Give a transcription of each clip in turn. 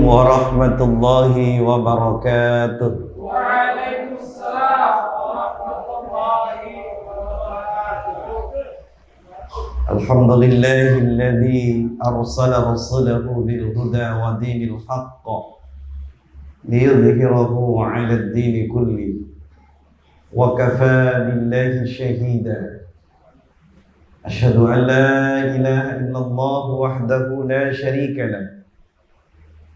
warahmatullahi wabarakatuh. Waalaikumsalam warahmatullahi wabarakatuh. Alhamdulillahilladzi arsala rasulahu bil huda wa dinil haqq liyudhhirahu 'ala ad-din kulli wa kafaa billahi shahida. Asyhadu an la ilaha illallah wahdahu la syarika lah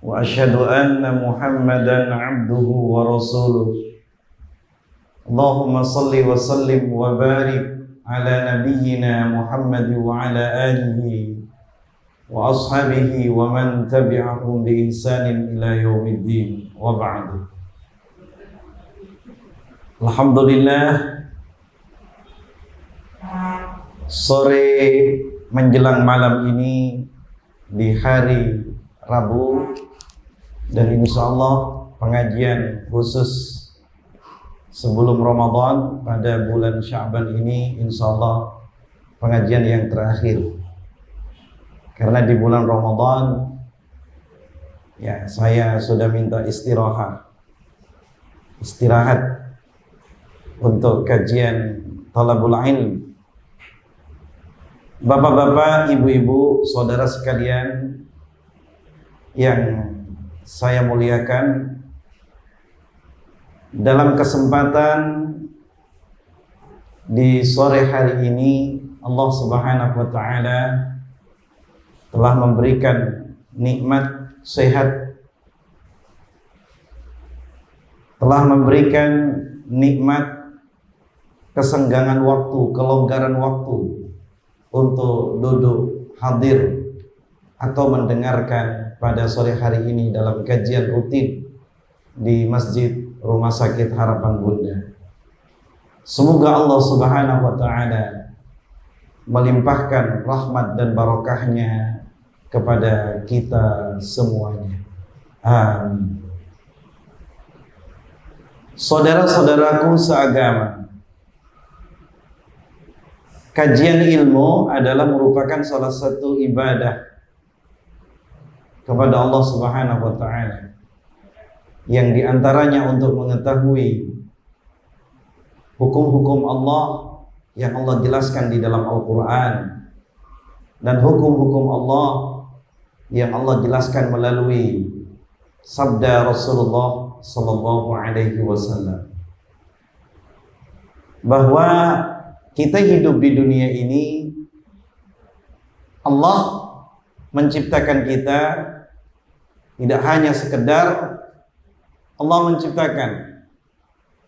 wa asyhadu anna Muhammadan 'abduhu wa rasuluh. Allahumma salli wa sallim wa barik ala nabiyyina Muhammad wa ala alihi wa ashabihi wa man tabi'ahum bi ihsanin ila yaumiddin wa ba'du. Alhamdulillah, sore menjelang malam ini di hari Rabu, dan insyaallah pengajian khusus sebelum Ramadan pada bulan Sya'ban ini insyaallah pengajian yang terakhir. Karena di bulan Ramadan ya saya sudah minta istirahat untuk kajian talabul ilm. Bapak-bapak, ibu-ibu, saudara sekalian yang saya muliakan, dalam kesempatan di sore hari ini Allah Subhanahu wa taala telah memberikan nikmat sehat, telah memberikan nikmat kesenggangan waktu, kelonggaran waktu untuk duduk hadir atau mendengarkan pada sore hari ini dalam kajian rutin di Masjid Rumah Sakit Harapan Bunda. Semoga Allah Subhanahu wa taala melimpahkan rahmat dan barokahnya kepada kita semuanya. Amin. Saudara-saudaraku seagama, kajian ilmu adalah merupakan salah satu ibadah kepada Allah Subhanahu wa taala, yang diantaranya untuk mengetahui hukum-hukum Allah yang Allah jelaskan di dalam Al-Quran, dan hukum-hukum Allah yang Allah jelaskan melalui sabda Rasulullah Sallallahu Alaihi Wasallam, bahwa kita hidup di dunia ini, Allah menciptakan kita tidak hanya sekedar Allah menciptakan,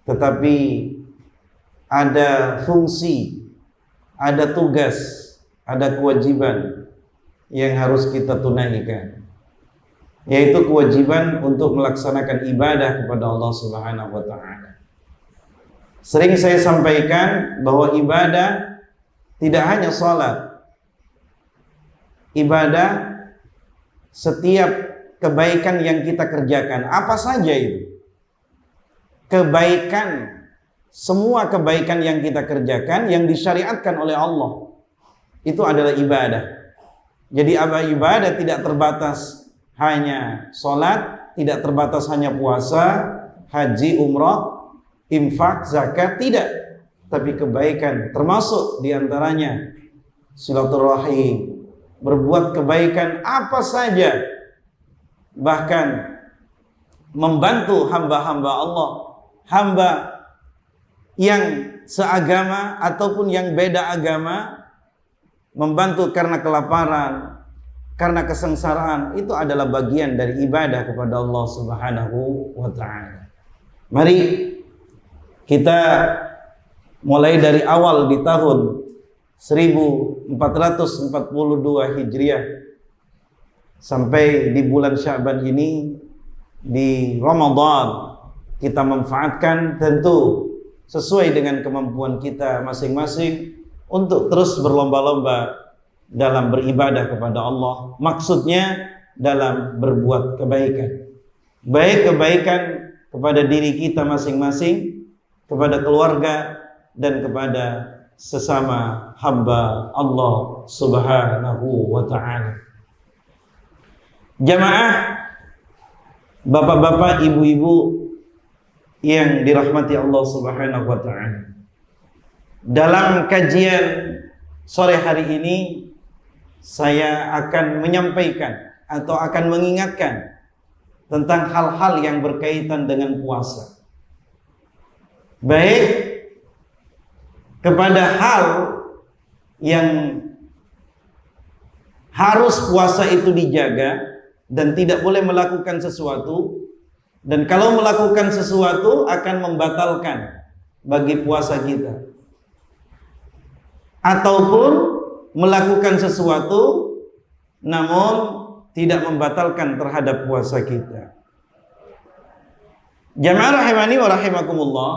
tetapi ada fungsi, ada tugas, ada kewajiban yang harus kita tunaikan, yaitu kewajiban untuk melaksanakan ibadah kepada Allah Subhanahu wa taala. Sering saya sampaikan bahwa ibadah tidak hanya salat. Ibadah setiap kebaikan yang kita kerjakan, apa saja itu kebaikan, semua kebaikan yang kita kerjakan yang disyariatkan oleh Allah, itu adalah ibadah. Jadi ibadah tidak terbatas hanya sholat, tidak terbatas hanya puasa, haji, umrah, infak, zakat, tidak. Tapi kebaikan termasuk diantaranya silaturahim, berbuat kebaikan apa saja, bahkan membantu hamba-hamba Allah, hamba yang seagama ataupun yang beda agama, membantu karena kelaparan, karena kesengsaraan, itu adalah bagian dari ibadah kepada Allah Subhanahu wa taala. Mari kita mulai dari awal di tahun 1442 Hijriah sampai di bulan Sya'ban ini, di Ramadan, kita manfaatkan tentu sesuai dengan kemampuan kita masing-masing untuk terus berlomba-lomba dalam beribadah kepada Allah. Maksudnya dalam berbuat kebaikan, baik kebaikan kepada diri kita masing-masing, kepada keluarga, dan kepada sesama hamba Allah Subhanahu wa ta'ala. Jamaah Bapak-bapak, ibu-ibu yang dirahmati Allah Subhanahu wa taala. Dalam kajian sore hari ini saya akan menyampaikan atau akan mengingatkan tentang hal-hal yang berkaitan dengan puasa. Baik kepada hal yang harus puasa itu dijaga dan tidak boleh melakukan sesuatu, dan kalau melakukan sesuatu akan membatalkan bagi puasa kita, ataupun melakukan sesuatu namun tidak membatalkan terhadap puasa kita. Jamaah rahimani wa rahimakumullah,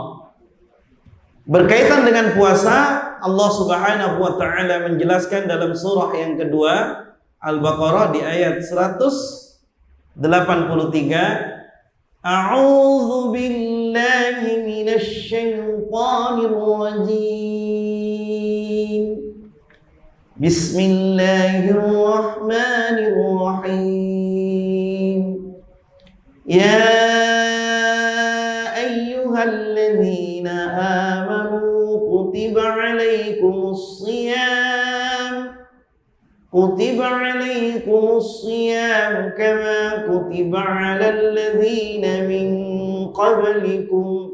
berkaitan dengan puasa, Allah Subhanahu wa taala menjelaskan dalam surah yang kedua Al-Baqarah di ayat 183, A'udzu billahi minasy syaithanir rajim. Bismillahirrahmanirrahim. Ya ayyuhalladzina amanu kutiba 'alaikumus shiyam kama kutiba 'alal ladzina min qablikum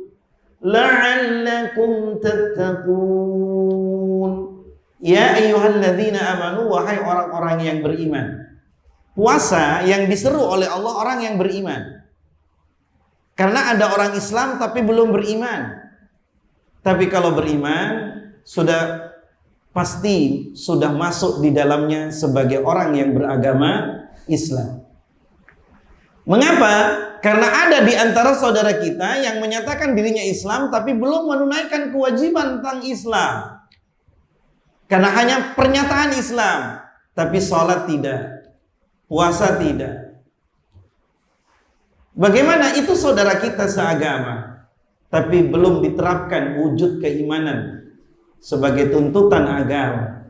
la'allakum tattaqun. Ya ayyuhalladzina amanu, wahai orang-orang yang beriman. Puasa yang diseru oleh Allah orang yang beriman. Karena ada orang Islam tapi belum beriman. Tapi kalau beriman sudah pasti sudah masuk di dalamnya sebagai orang yang beragama Islam. Mengapa? Karena ada di antara saudara kita yang menyatakan dirinya Islam tapi belum menunaikan kewajiban tentang Islam. Karena hanya pernyataan Islam, tapi sholat tidak, puasa tidak. Bagaimana itu saudara kita seagama, tapi belum diterapkan wujud keimanan sebagai tuntutan agama.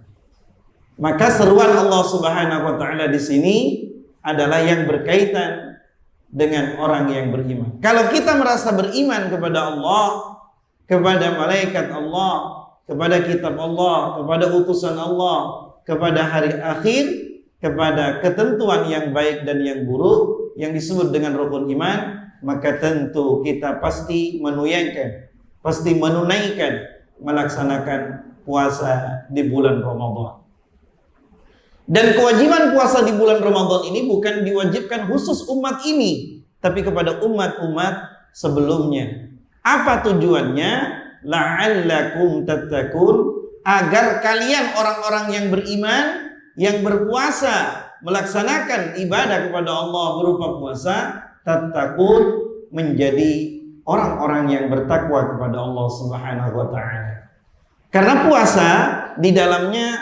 Maka seruan Allah Subhanahu wa taala di sini adalah yang berkaitan dengan orang yang beriman. Kalau kita merasa beriman kepada Allah, kepada malaikat Allah, kepada kitab Allah, kepada utusan Allah, kepada hari akhir, kepada ketentuan yang baik dan yang buruk yang disebut dengan rukun iman, maka tentu kita pasti menunaikan, melaksanakan puasa di bulan Ramadan. Dan kewajiban puasa di bulan Ramadan ini bukan diwajibkan khusus umat ini, tapi kepada umat-umat sebelumnya. Apa tujuannya? La'allakum tattaqun, agar kalian orang-orang yang beriman, yang berpuasa, melaksanakan ibadah kepada Allah berupa puasa, tattaqun, menjadi orang-orang yang bertakwa kepada Allah Subhanahu wa taala. Karena puasa di dalamnya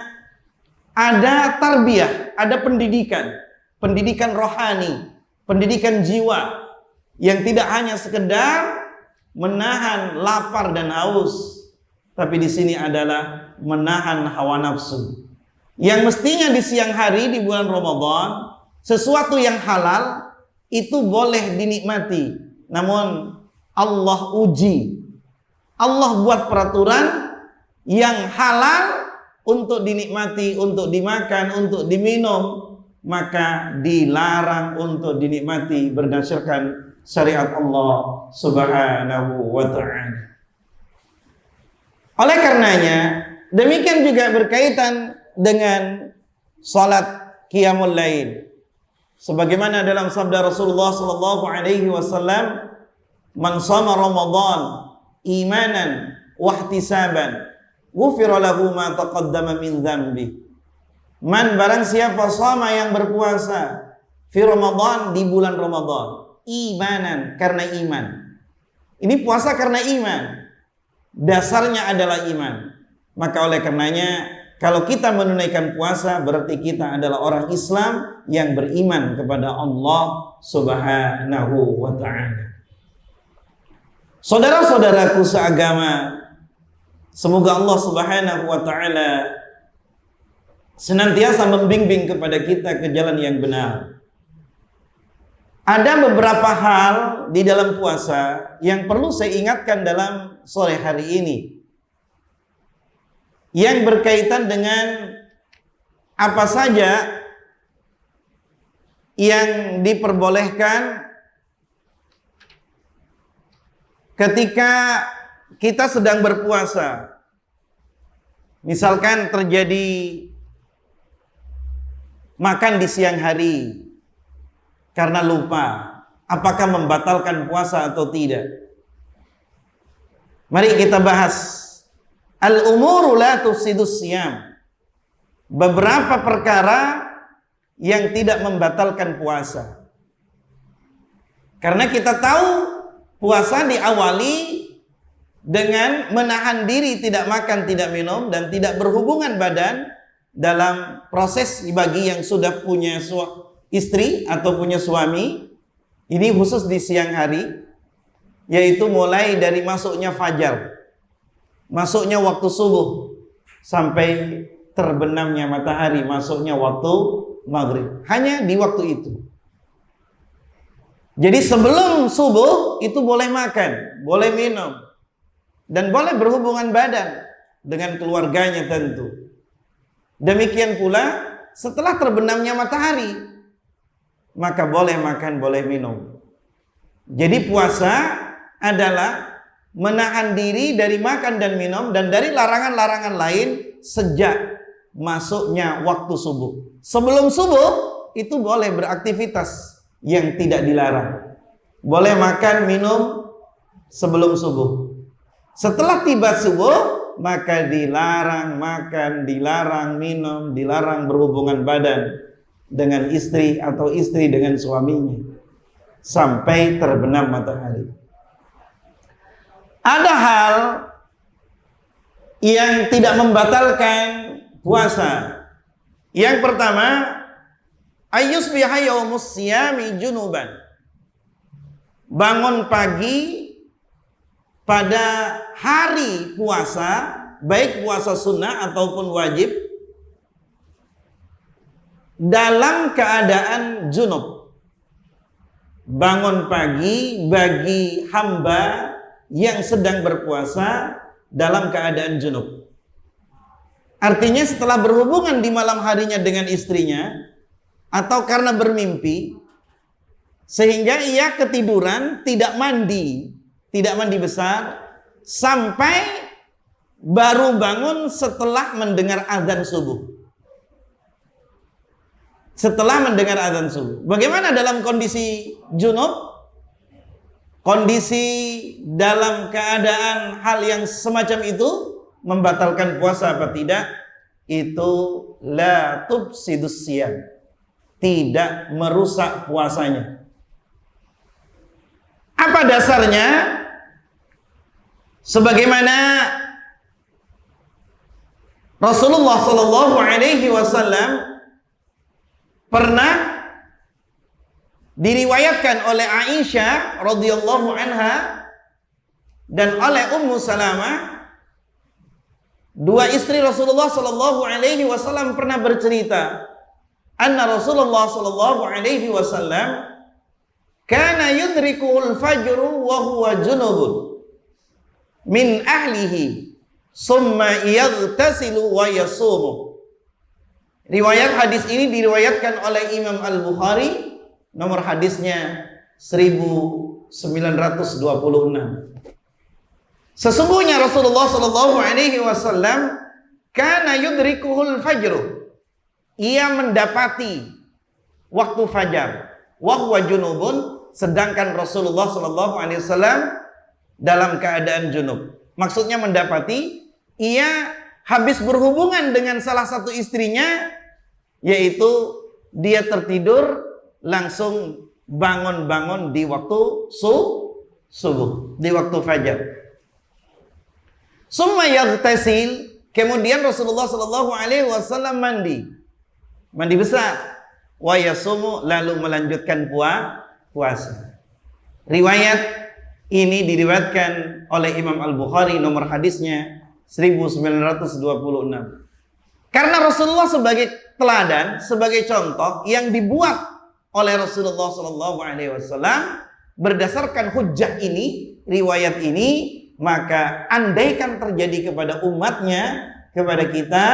ada tarbiyah, ada pendidikan rohani, pendidikan jiwa yang tidak hanya sekedar menahan lapar dan haus, tapi di sini adalah menahan hawa nafsu. Yang mestinya di siang hari di bulan Ramadan, sesuatu yang halal itu boleh dinikmati, namun Allah uji. Allah buat peraturan yang halal untuk dinikmati, untuk dimakan, untuk diminum, maka dilarang untuk dinikmati berdasarkan syariat Allah Subhanahu wa ta'ala. Oleh karenanya, demikian juga berkaitan dengan salat qiyamul lail. Sebagaimana dalam sabda Rasulullah sallallahu alaihi wasallam, "Man shama Ramadan imanan wa ihtisaban, ghufira lahu ma taqaddama min dzambi." Man, barang siapa shama yang berpuasa fi Ramadan, di bulan Ramadan, imanan, karena iman. Ini puasa karena iman. Dasarnya adalah iman. Maka oleh karenanya, kalau kita menunaikan puasa, berarti kita adalah orang Islam yang beriman kepada Allah Subhanahu wa ta'ala. Saudara-saudaraku seagama, semoga Allah Subhanahu wa ta'ala senantiasa membimbing kepada kita ke jalan yang benar. Ada beberapa hal di dalam puasa yang perlu saya ingatkan dalam sore hari ini, yang berkaitan dengan apa saja yang diperbolehkan ketika kita sedang berpuasa. Misalkan terjadi makan di siang hari karena lupa, apakah membatalkan puasa atau tidak? Mari kita bahas. Al-umuru la tufsidus siyam. Beberapa perkara yang tidak membatalkan puasa. Karena kita tahu puasa diawali dengan menahan diri, tidak makan, tidak minum, dan tidak berhubungan badan dalam proses bagi yang sudah punya istri atau punya suami. Ini khusus di siang hari, yaitu mulai dari masuknya fajar, masuknya waktu subuh, sampai terbenamnya matahari, masuknya waktu maghrib. Hanya di waktu itu. Jadi sebelum subuh itu boleh makan, boleh minum, dan boleh berhubungan badan dengan keluarganya tentu. Demikian pula setelah terbenamnya matahari, maka boleh makan, boleh minum. Jadi puasa adalah menahan diri dari makan dan minum dan dari larangan-larangan lain sejak masuknya waktu subuh. Sebelum subuh itu boleh beraktivitas yang tidak dilarang. Boleh makan, minum sebelum subuh. Setelah tiba subuh, maka dilarang makan, dilarang minum, dilarang berhubungan badan dengan istri atau istri dengan suaminya sampai terbenam matahari. Ada hal yang tidak membatalkan puasa. Yang pertama, ayyusbiha yaumus siyami junuban. Bangun pagi pada hari puasa, baik puasa sunnah ataupun wajib, dalam keadaan junub. Bangun pagi bagi hamba yang sedang berpuasa dalam keadaan junub. Artinya setelah berhubungan di malam harinya dengan istrinya, atau karena bermimpi, sehingga ia ketiduran, tidak mandi besar, sampai baru bangun setelah mendengar azan subuh. Setelah mendengar azan subuh. Bagaimana dalam kondisi junub? Kondisi dalam keadaan hal yang semacam itu membatalkan puasa apa tidak? Itu la tufsidus siyam. Tidak merusak puasanya. Apa dasarnya? Sebagaimana Rasulullah sallallahu alaihi wasallam pernah diriwayatkan oleh Aisyah radhiyallahu anha dan oleh Ummu Salamah, dua istri Rasulullah sallallahu alaihi wasallam pernah bercerita, anna Rasulullah sallallahu alaihi wasallam kana yudrikuhul fajru wa huwa junubun min ahlihi summa yaghtasilu wa yasumu. Riwayat hadis ini diriwayatkan oleh Imam Al-Bukhari, nomor hadisnya 1926. Sesungguhnya Rasulullah sallallahu alaihi wasallam kana yudrikuhul fajru. Ia mendapati waktu fajar, wa huwa junubun, sedangkan Rasulullah sallallahu alaihi wasallam dalam keadaan junub. Maksudnya mendapati ia habis berhubungan dengan salah satu istrinya, yaitu dia tertidur langsung bangun-bangun di waktu subuh, di waktu fajar. Summa yaghtasil, kemudian Rasulullah sallallahu alaihi wasallam mandi besar, wa yasumu, lalu melanjutkan puasa. Riwayat ini diriwayatkan oleh Imam Al-Bukhari, nomor hadisnya 1926. Karena Rasulullah sebagai teladan, sebagai contoh yang dibuat oleh Rasulullah SAW berdasarkan hujjah ini, riwayat ini, maka andaikan terjadi kepada umatnya, kepada kita,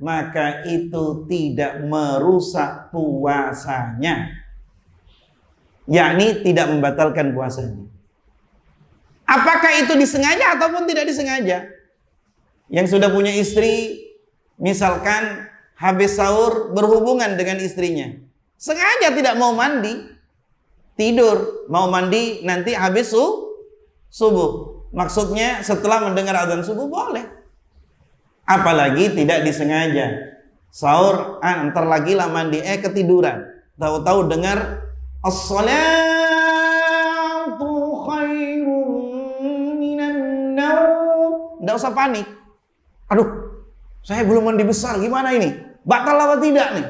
maka itu tidak merusak puasanya, yakni tidak membatalkan puasanya. Apakah itu disengaja ataupun tidak disengaja? Yang sudah punya istri, misalkan habis sahur berhubungan dengan istrinya, sengaja tidak mau mandi, tidur, mau mandi nanti habis subuh. Maksudnya setelah mendengar azan subuh boleh. Apalagi tidak disengaja. Sahur, ntar lagi lah mandi, ketiduran. Tahu-tahu dengar as-salatu khairun minan naum. Nggak usah panik. Aduh, saya belum mandi besar, gimana ini? Batal apa tidak nih?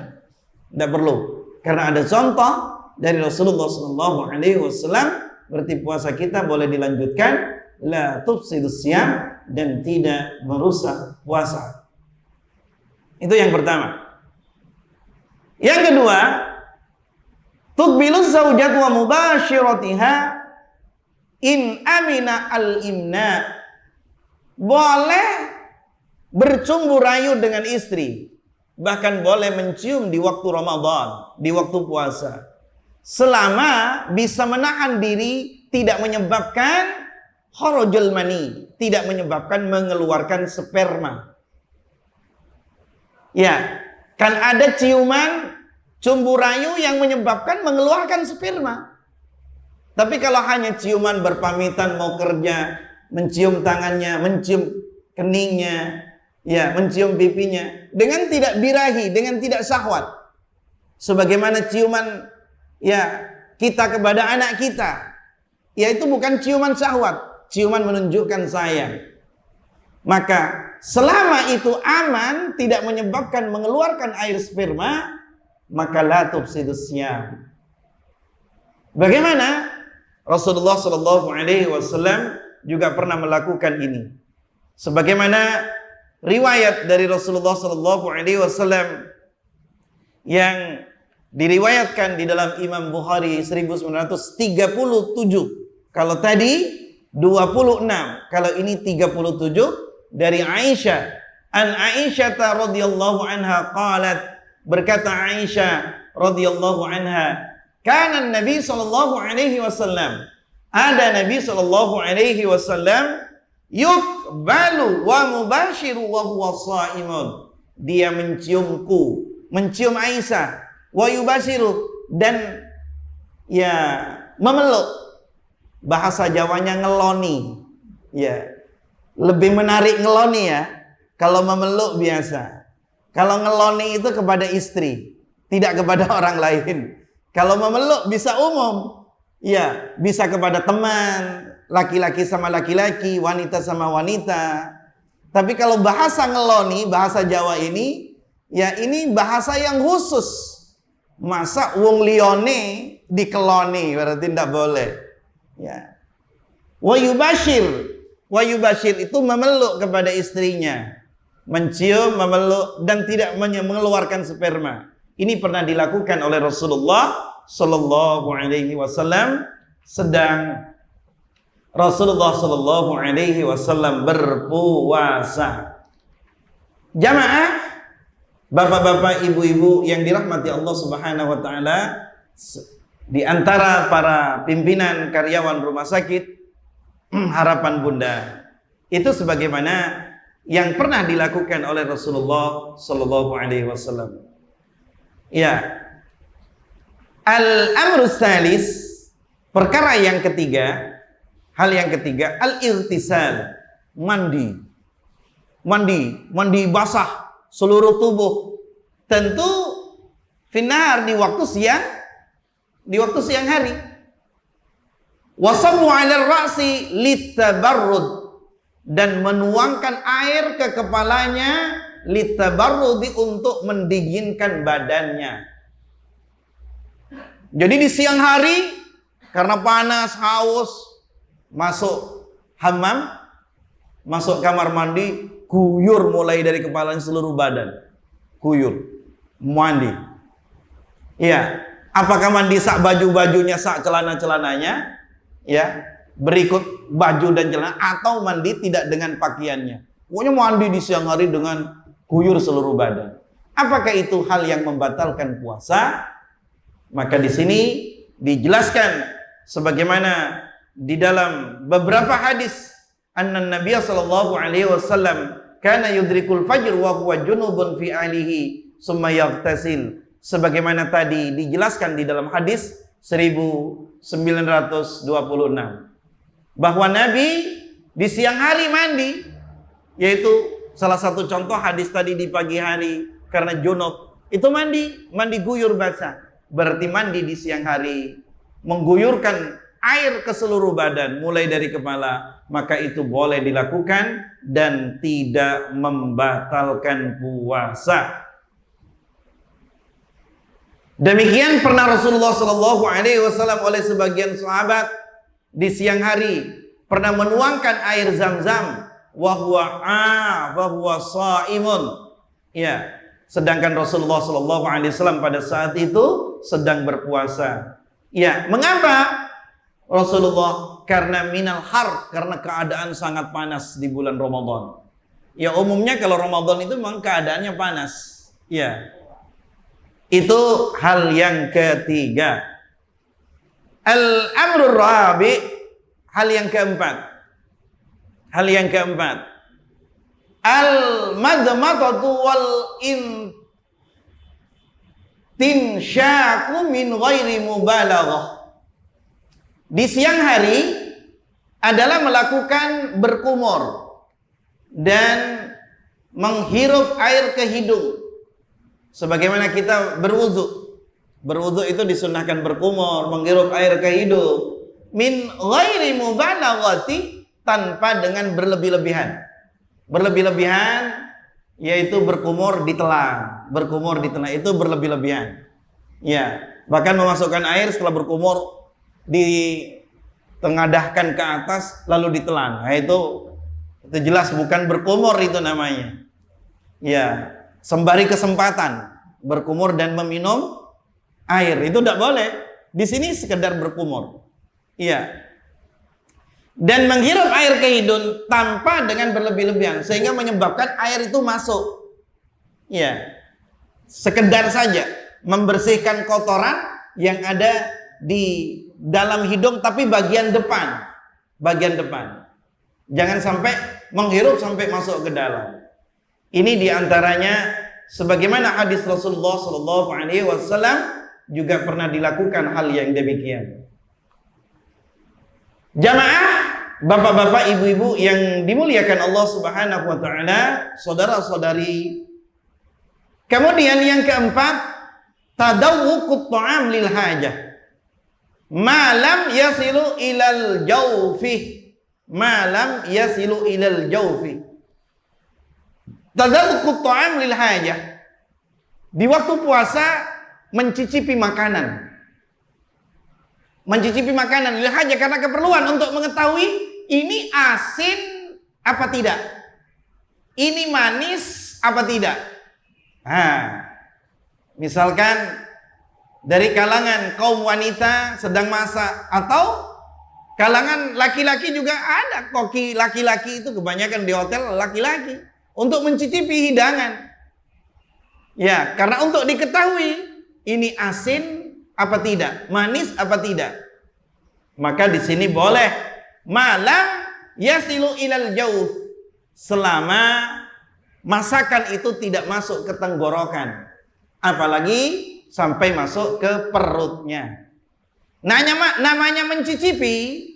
Tidak perlu. Karena ada contoh dari Rasulullah SAW, berarti puasa kita boleh dilanjutkan, la tufsidus siyam, dan tidak merusak puasa. Itu yang pertama. Yang kedua, tuqbiluz zaujat wa mubashiratiha in amina al-imna. Boleh bercumbu rayu dengan istri, bahkan boleh mencium di waktu Ramadan, di waktu puasa, selama bisa menahan diri, tidak menyebabkan kharajul mani, tidak menyebabkan mengeluarkan sperma. Ya, kan ada ciuman cumbu rayu yang menyebabkan mengeluarkan sperma. Tapi kalau hanya ciuman berpamitan mau kerja, mencium tangannya, mencium keningnya, ya, mencium pipinya, dengan tidak birahi, dengan tidak syahwat, sebagaimana ciuman ya kita kepada anak kita, ya itu bukan ciuman syahwat, ciuman menunjukkan sayang. Maka selama itu aman, tidak menyebabkan mengeluarkan air sperma, maka la tufsidus siyam. Bagaimana? Rasulullah SAW juga pernah melakukan ini. Sebagaimana riwayat dari Rasulullah SAW yang diriwayatkan di dalam Imam Bukhari 1937. Kalau tadi 26, kalau ini 37 dari Aisyah. An Aisyah radhiyallahu anha qalat, berkata Aisyah radhiyallahu anha, kana Nabi sallallahu alaihi wasallam, ada Nabi sallallahu alaihi wasallam yuqbalu wa mubashiru wa huwa shaimun. Dia menciumku, mencium Aisyah, wa yubashiru, dan ya memeluk. Bahasa Jawanya ngeloni. Ya. Lebih menarik ngeloni ya. Kalau memeluk biasa. Kalau ngeloni itu kepada istri, tidak kepada orang lain. Kalau memeluk bisa umum. Ya, bisa kepada teman, laki-laki sama laki-laki, wanita sama wanita. Tapi kalau bahasa ngeloni, bahasa Jawa ini, ya ini bahasa yang khusus. Masa wong liyane dikeloni, berarti tidak boleh. Ya. Wa yubashir itu memeluk kepada istrinya, mencium, memeluk, dan tidak mengeluarkan sperma. Ini pernah dilakukan oleh Rasulullah sallallahu alaihi wasallam sedang Rasulullah sallallahu alaihi wasallam berpuasa. Jamaah, bapak-bapak, ibu-ibu yang dirahmati Allah Subhanahu wa taala, di antara para pimpinan karyawan rumah sakit Harapan Bunda, itu sebagaimana yang pernah dilakukan oleh Rasulullah sallallahu alaihi wasallam. Ya. Al-amru tsalis, perkara yang ketiga, hal yang ketiga, al-irtisal, mandi basah seluruh tubuh. Tentu finar di waktu siang hari. Wasabu 'ala ra'si litabarrud, dan menuangkan air ke kepalanya litabarrudi, untuk mendinginkan badannya. Jadi di siang hari karena panas, haus, masuk hammam, masuk kamar mandi, guyur mulai dari kepalanya seluruh badan. Guyur, mandi. Iya. Apakah mandi sak baju-bajunya, sak celana-celananya, ya, berikut baju dan celana, atau mandi tidak dengan pakaiannya. Pokoknya mandi di siang hari dengan guyur seluruh badan. Apakah itu hal yang membatalkan puasa? Maka di sini dijelaskan sebagaimana di dalam beberapa hadis, anna Nabiy sallallahu alaihi wasallam kana yudrikul fajr wa huwa junubun fi alihi summa yaghtasil. Sebagaimana tadi dijelaskan di dalam hadis 1926, bahwa Nabi di siang hari mandi, yaitu salah satu contoh hadis tadi di pagi hari karena junub, itu mandi guyur basah. Berarti mandi di siang hari mengguyurkan air ke seluruh badan mulai dari kepala, maka itu boleh dilakukan dan tidak membatalkan puasa. Demikian pernah Rasulullah Shallallahu Alaihi Wasallam oleh sebagian sahabat di siang hari pernah menuangkan air zam-zam, wahwa saimun, ya. Sedangkan Rasulullah Shallallahu Alaihi Wasallam pada saat itu sedang berpuasa. Ya, mengapa Rasulullah? Karena minal har, karena keadaan sangat panas di bulan Ramadan. Ya, umumnya kalau Ramadan itu memang keadaannya panas. Ya. Itu hal yang ketiga. Al-amrul rabi, hal yang keempat. Al-madmatatu wal intinsyaku min ghairi mubalaghah. Di siang hari adalah melakukan berkumur dan menghirup air ke hidung. Sebagaimana kita berwudu. Berwudu itu disunnahkan berkumur, menghirup air ke hidung. Min ghairi mubalaghati, tanpa dengan berlebih-lebihan. Berlebih-lebihan yaitu berkumur di telan. Berkumur di telan itu berlebih-lebihan. Ya, bahkan memasukkan air setelah berkumur ditengadahkan ke atas lalu ditelan. Nah, itu jelas bukan berkumur itu namanya. Ya, sembari kesempatan berkumur dan meminum air itu tidak boleh. Di sini sekedar berkumur. Iya. Dan menghirup air ke hidung tanpa dengan berlebih-lebihan sehingga menyebabkan air itu masuk. Iya. Sekedar saja membersihkan kotoran yang ada di dalam hidung tapi bagian depan. Bagian depan. Jangan sampai menghirup sampai masuk ke dalam. Ini diantaranya sebagaimana hadis Rasulullah Sallallahu Alaihi Wasallam juga pernah dilakukan hal yang demikian. Jamaah, bapak-bapak, ibu-ibu yang dimuliakan Allah Subhanahu Wa Taala, saudara-saudari. Kemudian yang keempat, tadawwuqut ta'am lil hajah. Malam yasilu ilal jawfi. Malam yasilu ilal jawfi. Tadawwuqut ta'am lil hajah. Di waktu puasa mencicipi makanan. Mencicipi makanan lil hajah karena keperluan untuk mengetahui ini asin apa tidak. Ini manis apa tidak. Nah, misalkan dari kalangan kaum wanita sedang masak atau kalangan laki-laki juga ada. Koki laki-laki itu kebanyakan di hotel laki-laki. Untuk mencicipi hidangan. Ya, karena untuk diketahui ini asin apa tidak, manis apa tidak. Maka di sini boleh malam yasilu ilal jawf, selama masakan itu tidak masuk ke tenggorokan, apalagi sampai masuk ke perutnya. Namanya mencicipi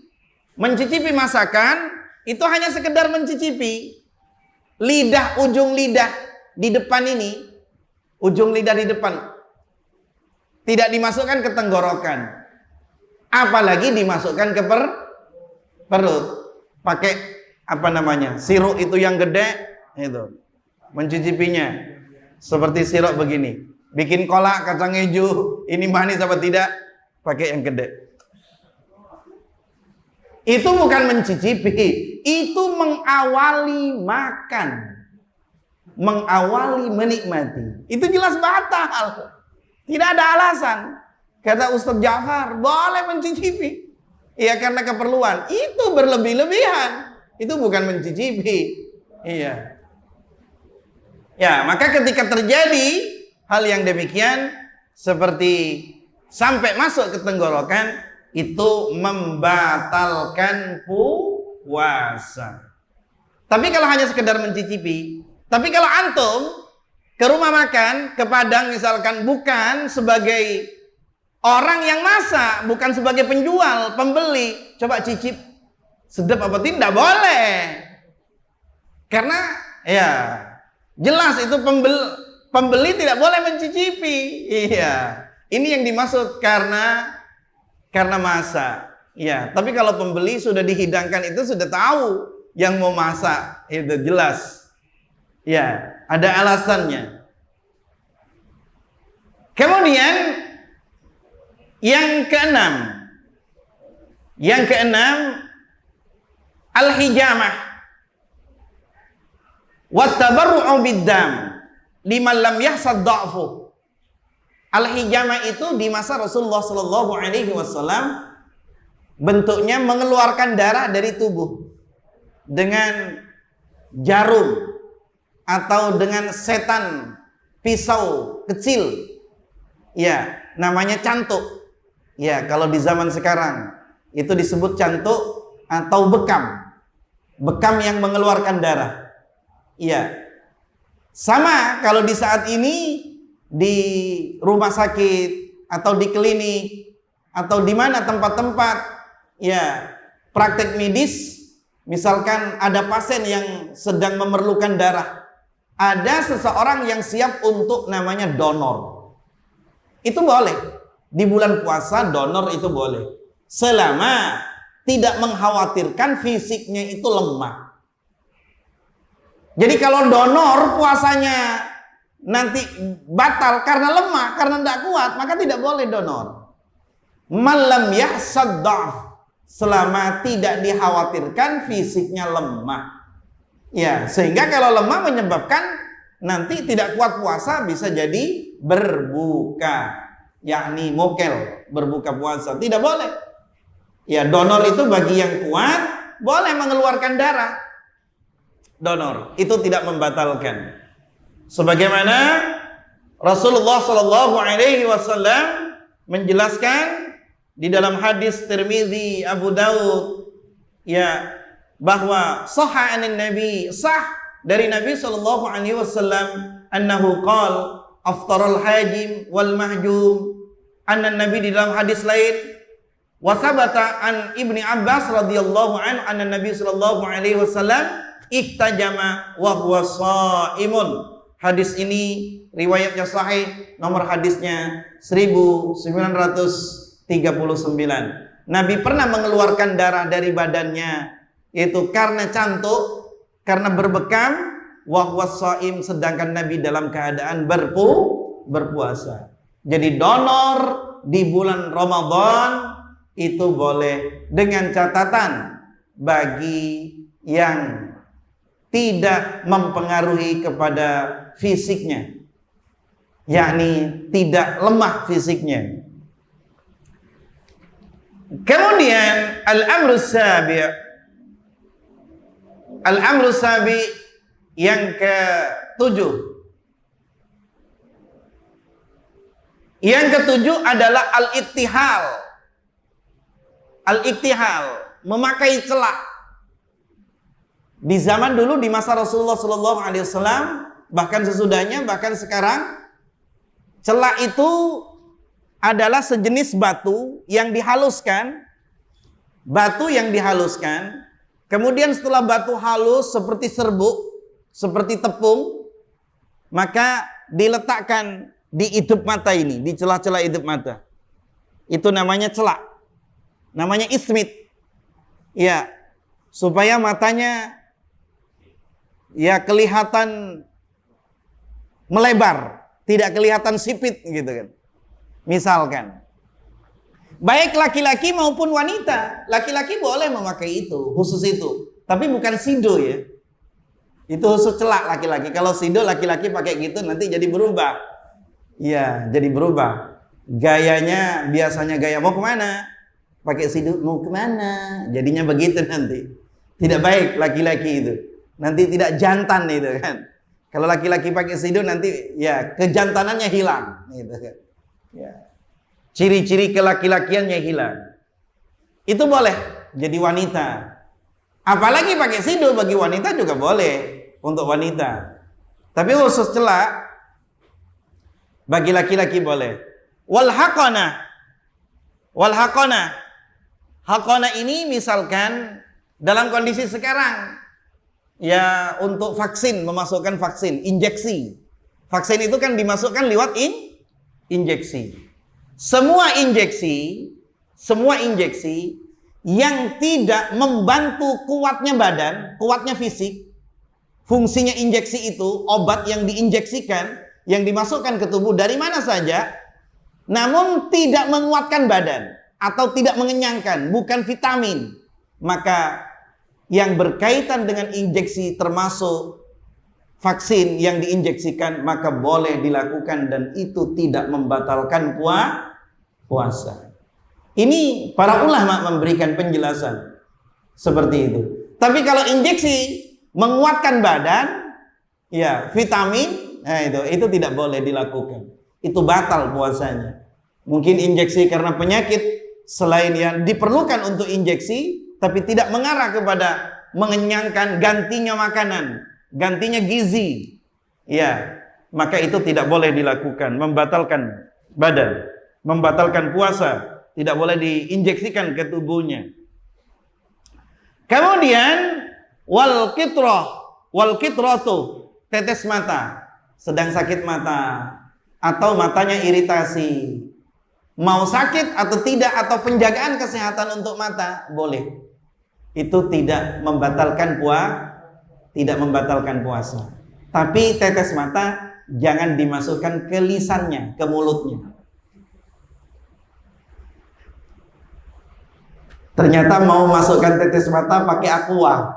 masakan itu hanya sekedar mencicipi. Lidah, ujung lidah di depan ini, ujung lidah di depan tidak dimasukkan ke tenggorokan, apalagi dimasukkan ke perut. Pakai apa namanya, sirup itu yang gede itu, mencicipinya seperti sirup begini. Bikin kolak kacang hijau, ini manis apa tidak? Pakai yang gede. Itu bukan mencicipi, itu mengawali makan, mengawali menikmati. Itu jelas batal, tidak ada alasan. Kata Ustadz Ja'far, boleh mencicipi. Iya, karena keperluan. Itu berlebih-lebihan. Itu bukan mencicipi. Iya. Ya, maka ketika terjadi hal yang demikian, seperti sampai masuk ke tenggorokan, itu membatalkan puasa. Tapi kalau hanya sekedar mencicipi, tapi kalau antum ke rumah makan, ke Padang misalkan, bukan sebagai orang yang masak, bukan sebagai penjual, pembeli, coba cicip, sedap apa tidak, boleh. Karena ya jelas itu pembeli tidak boleh mencicipi. Iya, ini yang dimaksud karena masak. Ya, tapi kalau pembeli sudah dihidangkan itu sudah tahu yang mau masak, itu jelas. Ya, ada alasannya. Kemudian yang keenam, al-hijamah wa tabarru'u bid-dam liman lam yahsad dha'fu. Al-hijamah itu di masa Rasulullah sallallahu alaihi wasallam bentuknya mengeluarkan darah dari tubuh dengan jarum atau dengan setan pisau kecil. Ya, namanya cantuk. Ya, kalau di zaman sekarang itu disebut cantuk atau bekam. Bekam yang mengeluarkan darah. Iya. Sama kalau di saat ini di rumah sakit atau di klinik atau di mana tempat-tempat ya praktek medis, misalkan ada pasien yang sedang memerlukan darah, ada seseorang yang siap untuk namanya donor. Itu boleh. Di bulan puasa donor itu boleh. Selama tidak mengkhawatirkan fisiknya itu lemah. Jadi kalau donor puasanya nanti batal karena lemah, karena tidak kuat, maka tidak boleh donor. Malam yahsad dha'f, selama tidak dikhawatirkan fisiknya lemah. Ya, sehingga kalau lemah menyebabkan nanti tidak kuat puasa, bisa jadi berbuka, yakni mokel, berbuka puasa. Tidak boleh. Ya, donor itu bagi yang kuat boleh mengeluarkan darah. Donor itu tidak membatalkan. Sebagaimana Rasulullah Shallallahu Alaihi Wasallam menjelaskan di dalam hadis Tirmidzi, Abu Daud, ya, bahwa sahha anin Nabi, sah dari Nabi Shallallahu Alaihi Wasallam, annahu qala aftaral hajim wal mahjum. Anna Nabi di dalam hadis lain, wa sabata an Ibni Abbas radhiyallahu anhu anna Nabi Shallallahu Alaihi Wasallam ihtajama wa huwa shaimun. Hadis ini riwayatnya sahih, nomor hadisnya 1939. Nabi pernah mengeluarkan darah dari badannya, itu karena cantuk, karena berbekam, wa huwa shaim, sedangkan Nabi dalam keadaan berpuasa. Jadi donor di bulan Ramadan itu boleh, dengan catatan bagi yang tidak mempengaruhi kepada fisiknya, yakni tidak lemah fisiknya. Kemudian al-amru sabi yang ketujuh. Yang ketujuh adalah al-iktihal. Al-iktihal, memakai celak. Di zaman dulu, di masa Rasulullah Sallallahu Alaihi Wasallam, bahkan sesudahnya, bahkan sekarang, celak itu adalah sejenis batu yang dihaluskan. Batu yang dihaluskan. Kemudian setelah batu halus seperti serbuk, seperti tepung, maka diletakkan di idup mata ini, di celah-celah idup mata. Itu namanya celak. Namanya ismit. Ya, supaya matanya ya kelihatan melebar, tidak kelihatan sipit gitu kan. Misalkan, baik laki-laki maupun wanita, laki-laki boleh memakai itu, khusus itu. Tapi bukan sido ya. Itu khusus celak laki-laki. Kalau sido laki-laki pakai gitu nanti jadi berubah. Iya, jadi berubah. gayanya biasanya gaya mau kemana? Pakai siduk mau kemana? Jadinya begitu nanti. Tidak baik laki-laki itu. Nanti tidak jantan itu kan. Kalau laki-laki pakai siduk nanti ya kejantanannya hilang. Gitu kan. Ya. Ciri-ciri kelaki-lakiannya hilang. Itu boleh jadi wanita. Apalagi pakai siduk bagi wanita juga boleh untuk wanita. Tapi khusus celak bagi laki-laki boleh. Wal haqana. Haqana ini misalkan dalam kondisi sekarang ya untuk vaksin, memasukkan vaksin, injeksi. Vaksin itu kan dimasukkan lewat injeksi. Semua injeksi yang tidak membantu kuatnya badan, kuatnya fisik, fungsinya injeksi itu, obat yang diinjeksikan, yang dimasukkan ke tubuh dari mana saja, namun tidak menguatkan badan atau tidak mengenyangkan, bukan vitamin, maka yang berkaitan dengan injeksi termasuk vaksin yang diinjeksikan maka boleh dilakukan dan itu tidak membatalkan puasa. Ini para ulama memberikan penjelasan seperti itu. Tapi kalau injeksi menguatkan badan, ya vitamin, nah itu tidak boleh dilakukan. Itu batal puasanya. Mungkin injeksi karena penyakit selain yang diperlukan untuk injeksi, tapi tidak mengarah kepada mengenyangkan, gantinya makanan, gantinya gizi. Ya, maka itu tidak boleh dilakukan, membatalkan badan, membatalkan puasa, tidak boleh diinjeksikan ke tubuhnya. Kemudian wal kitratu, tetes mata, sedang sakit mata atau matanya iritasi. Mau sakit atau tidak atau penjagaan kesehatan untuk mata boleh. Itu tidak membatalkan puasa. Tapi tetes mata jangan dimasukkan ke lisannya, ke mulutnya. Ternyata mau masukkan tetes mata pakai aqua.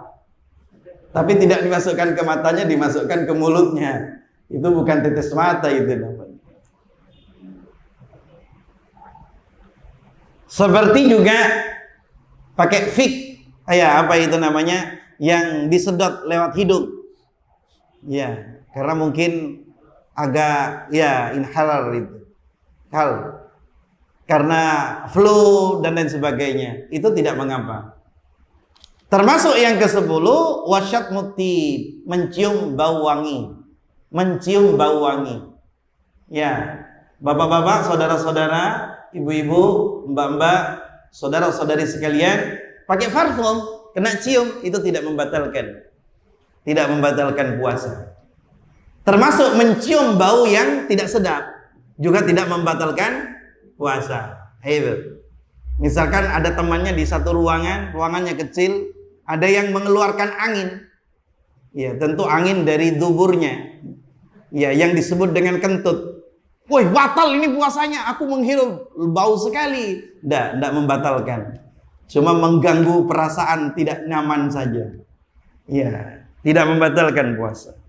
Tapi tidak dimasukkan ke matanya, dimasukkan ke mulutnya. Itu bukan tetes mata itu namanya. Seperti juga pakai fik, ya apa itu namanya, yang disedot lewat hidung. Ya, karena mungkin agak ya inhaler itu. Karena flu dan lain sebagainya, itu tidak mengapa. Termasuk yang ke-10 wasyat muti, mencium bau wangi. Mencium bau wangi. Ya, bapak-bapak, saudara-saudara, ibu-ibu, mbak-mbak, saudara-saudari sekalian, pakai parfum, kena cium, itu tidak membatalkan. Tidak membatalkan puasa. Termasuk mencium bau yang tidak sedap, juga tidak membatalkan puasa. Ayo. Misalkan ada temannya di satu ruangan, ruangannya kecil, ada yang mengeluarkan angin. Ya, tentu angin dari duburnya. Ya, yang disebut dengan kentut. Woi, batal ini puasanya, aku menghirup bau sekali. Tidak membatalkan. Cuma mengganggu perasaan tidak nyaman saja. Ya, tidak membatalkan puasa.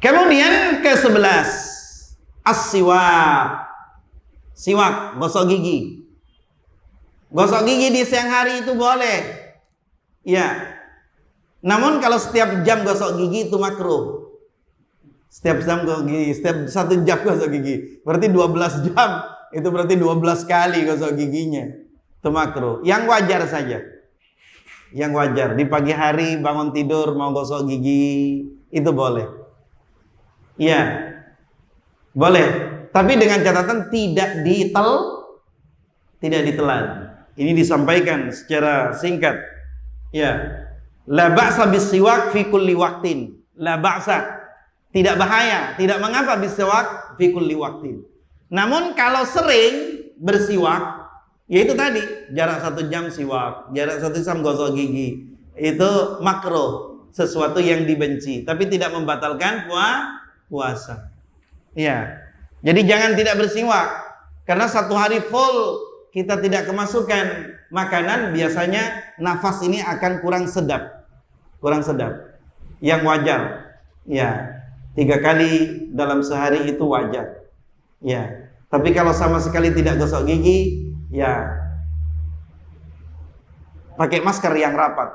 Kemudian ke-11, as-siwak. Siwak, gosok gigi. Gosok gigi di siang hari itu boleh. Ya. Namun kalau setiap jam gosok gigi itu makruh. Setiap jam gosok gigi, setiap 1 jam gosok gigi. Berarti 12 jam. Itu berarti 12 kali gosok giginya. Itu makruh. Yang wajar saja. Yang wajar. Di pagi hari bangun tidur mau gosok gigi, itu boleh. Iya. Boleh. Tapi dengan catatan tidak ditelan. Ini disampaikan secara singkat. Ya. La ba'sa bis-siwak fi kulli waqtin. La ba'sa. Tidak bahaya, tidak mengapa bis-siwak fi kulli waqtin. Namun kalau sering bersiwak, yaitu tadi jarak 1 jam siwak, jarak 1 jam gosok gigi, itu makruh, sesuatu yang dibenci, tapi tidak membatalkan puasa. Ya. Jadi jangan tidak bersiwak, karena 1 hari full kita tidak kemasukan makanan, biasanya nafas ini akan kurang sedap. Yang wajar. Ya, 3 kali dalam sehari itu wajar. Ya. Tapi kalau sama sekali tidak gosok gigi, ya pakai masker yang rapat.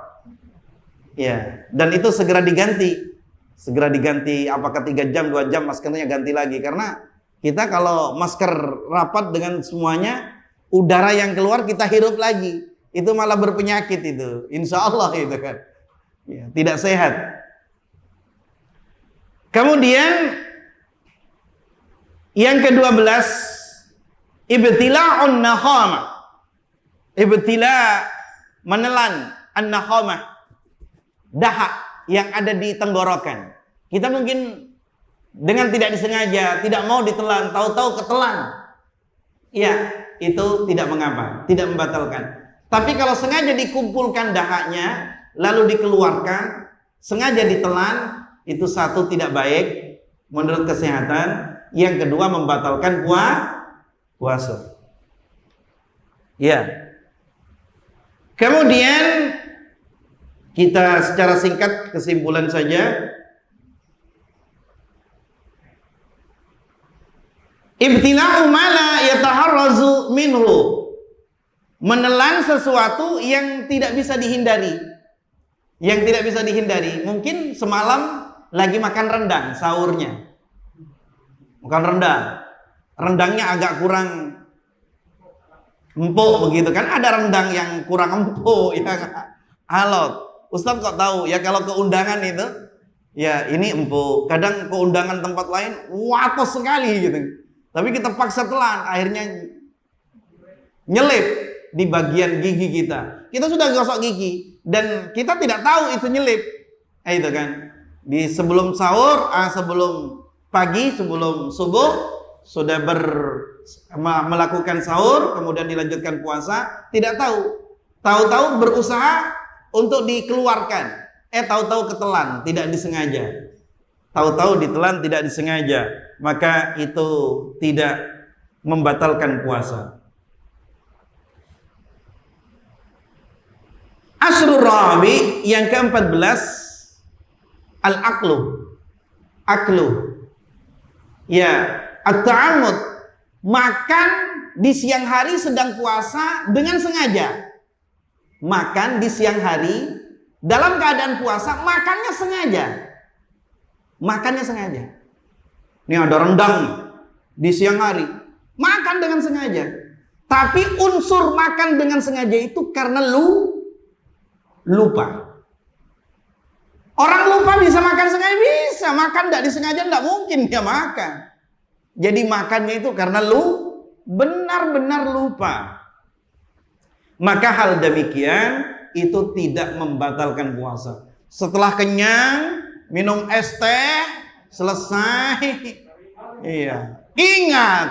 Ya, dan itu segera diganti. Segera diganti, apakah 3 jam, 2 jam maskernya ganti lagi. Karena kita kalau masker rapat dengan semuanya, udara yang keluar kita hirup lagi. Itu malah berpenyakit itu. Insya Allah itu kan. Ya, tidak sehat. Kemudian yang ke-12, ibtila'un nakhamah. Ibtila' menelan an-nakhamah. Dahak yang ada di tenggorokan. Kita mungkin dengan tidak disengaja, tidak mau ditelan, tahu-tahu ketelan. Ya, itu tidak mengapa, tidak membatalkan. Tapi kalau sengaja dikumpulkan dahaknya, lalu dikeluarkan, sengaja ditelan, itu satu tidak baik menurut kesehatan. Yang kedua membatalkan puasa. Ya. Kemudian kita secara singkat kesimpulan saja. Ibtila'u ma la yataharrazu minhu. Menelan sesuatu yang tidak bisa dihindari. Yang tidak bisa dihindari. Mungkin semalam lagi makan rendang sahurnya. Makan rendang. Rendangnya agak kurang empuk begitu kan. Ada rendang yang kurang empuk, yang alot. Ustadz kok tahu? Ya kalau keundangan itu, ya ini empuk. Kadang keundangan tempat lain, watos sekali gitu. Tapi kita paksa telan, akhirnya nyelip di bagian gigi kita. Kita sudah gosok gigi dan kita tidak tahu itu nyelip. Itu kan. Di sebelum sahur, sebelum pagi, sebelum subuh sudah melakukan sahur, kemudian dilanjutkan puasa, tidak tahu. Tahu-tahu berusaha untuk dikeluarkan. Tahu-tahu ketelan, tidak disengaja. Tahu-tahu ditelan, tidak disengaja. Maka itu tidak membatalkan puasa. Asrul Rabi yang ke-14, al-aqlu. Aklu. Ya, at-ta'ammud. Makan di siang hari sedang puasa dengan sengaja. Makan di siang hari dalam keadaan puasa, makannya sengaja. Makannya sengaja. Ini ada rendang di siang hari, makan dengan sengaja. Tapi unsur makan dengan sengaja itu karena lupa. Orang lupa bisa makan sengaja, bisa. Makan tidak disengaja tidak mungkin dia makan. Jadi makannya itu karena benar-benar lupa. Maka hal demikian itu tidak membatalkan puasa. Setelah kenyang, minum es teh, selesai. Iya. Ingat,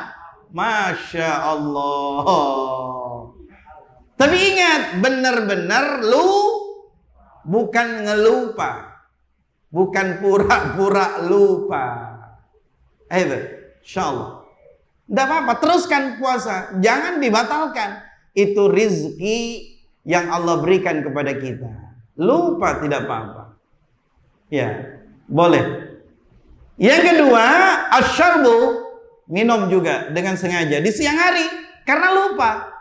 Masya Allah. Tapi ingat, benar-benar bukan ngelupa. Bukan pura-pura lupa. Itu, Insya Allah. Tidak apa-apa, teruskan puasa. Jangan dibatalkan. Itu rizki yang Allah berikan kepada kita. Lupa tidak apa-apa. Ya, boleh. Yang kedua, asyarbu, minum juga dengan sengaja di siang hari karena lupa.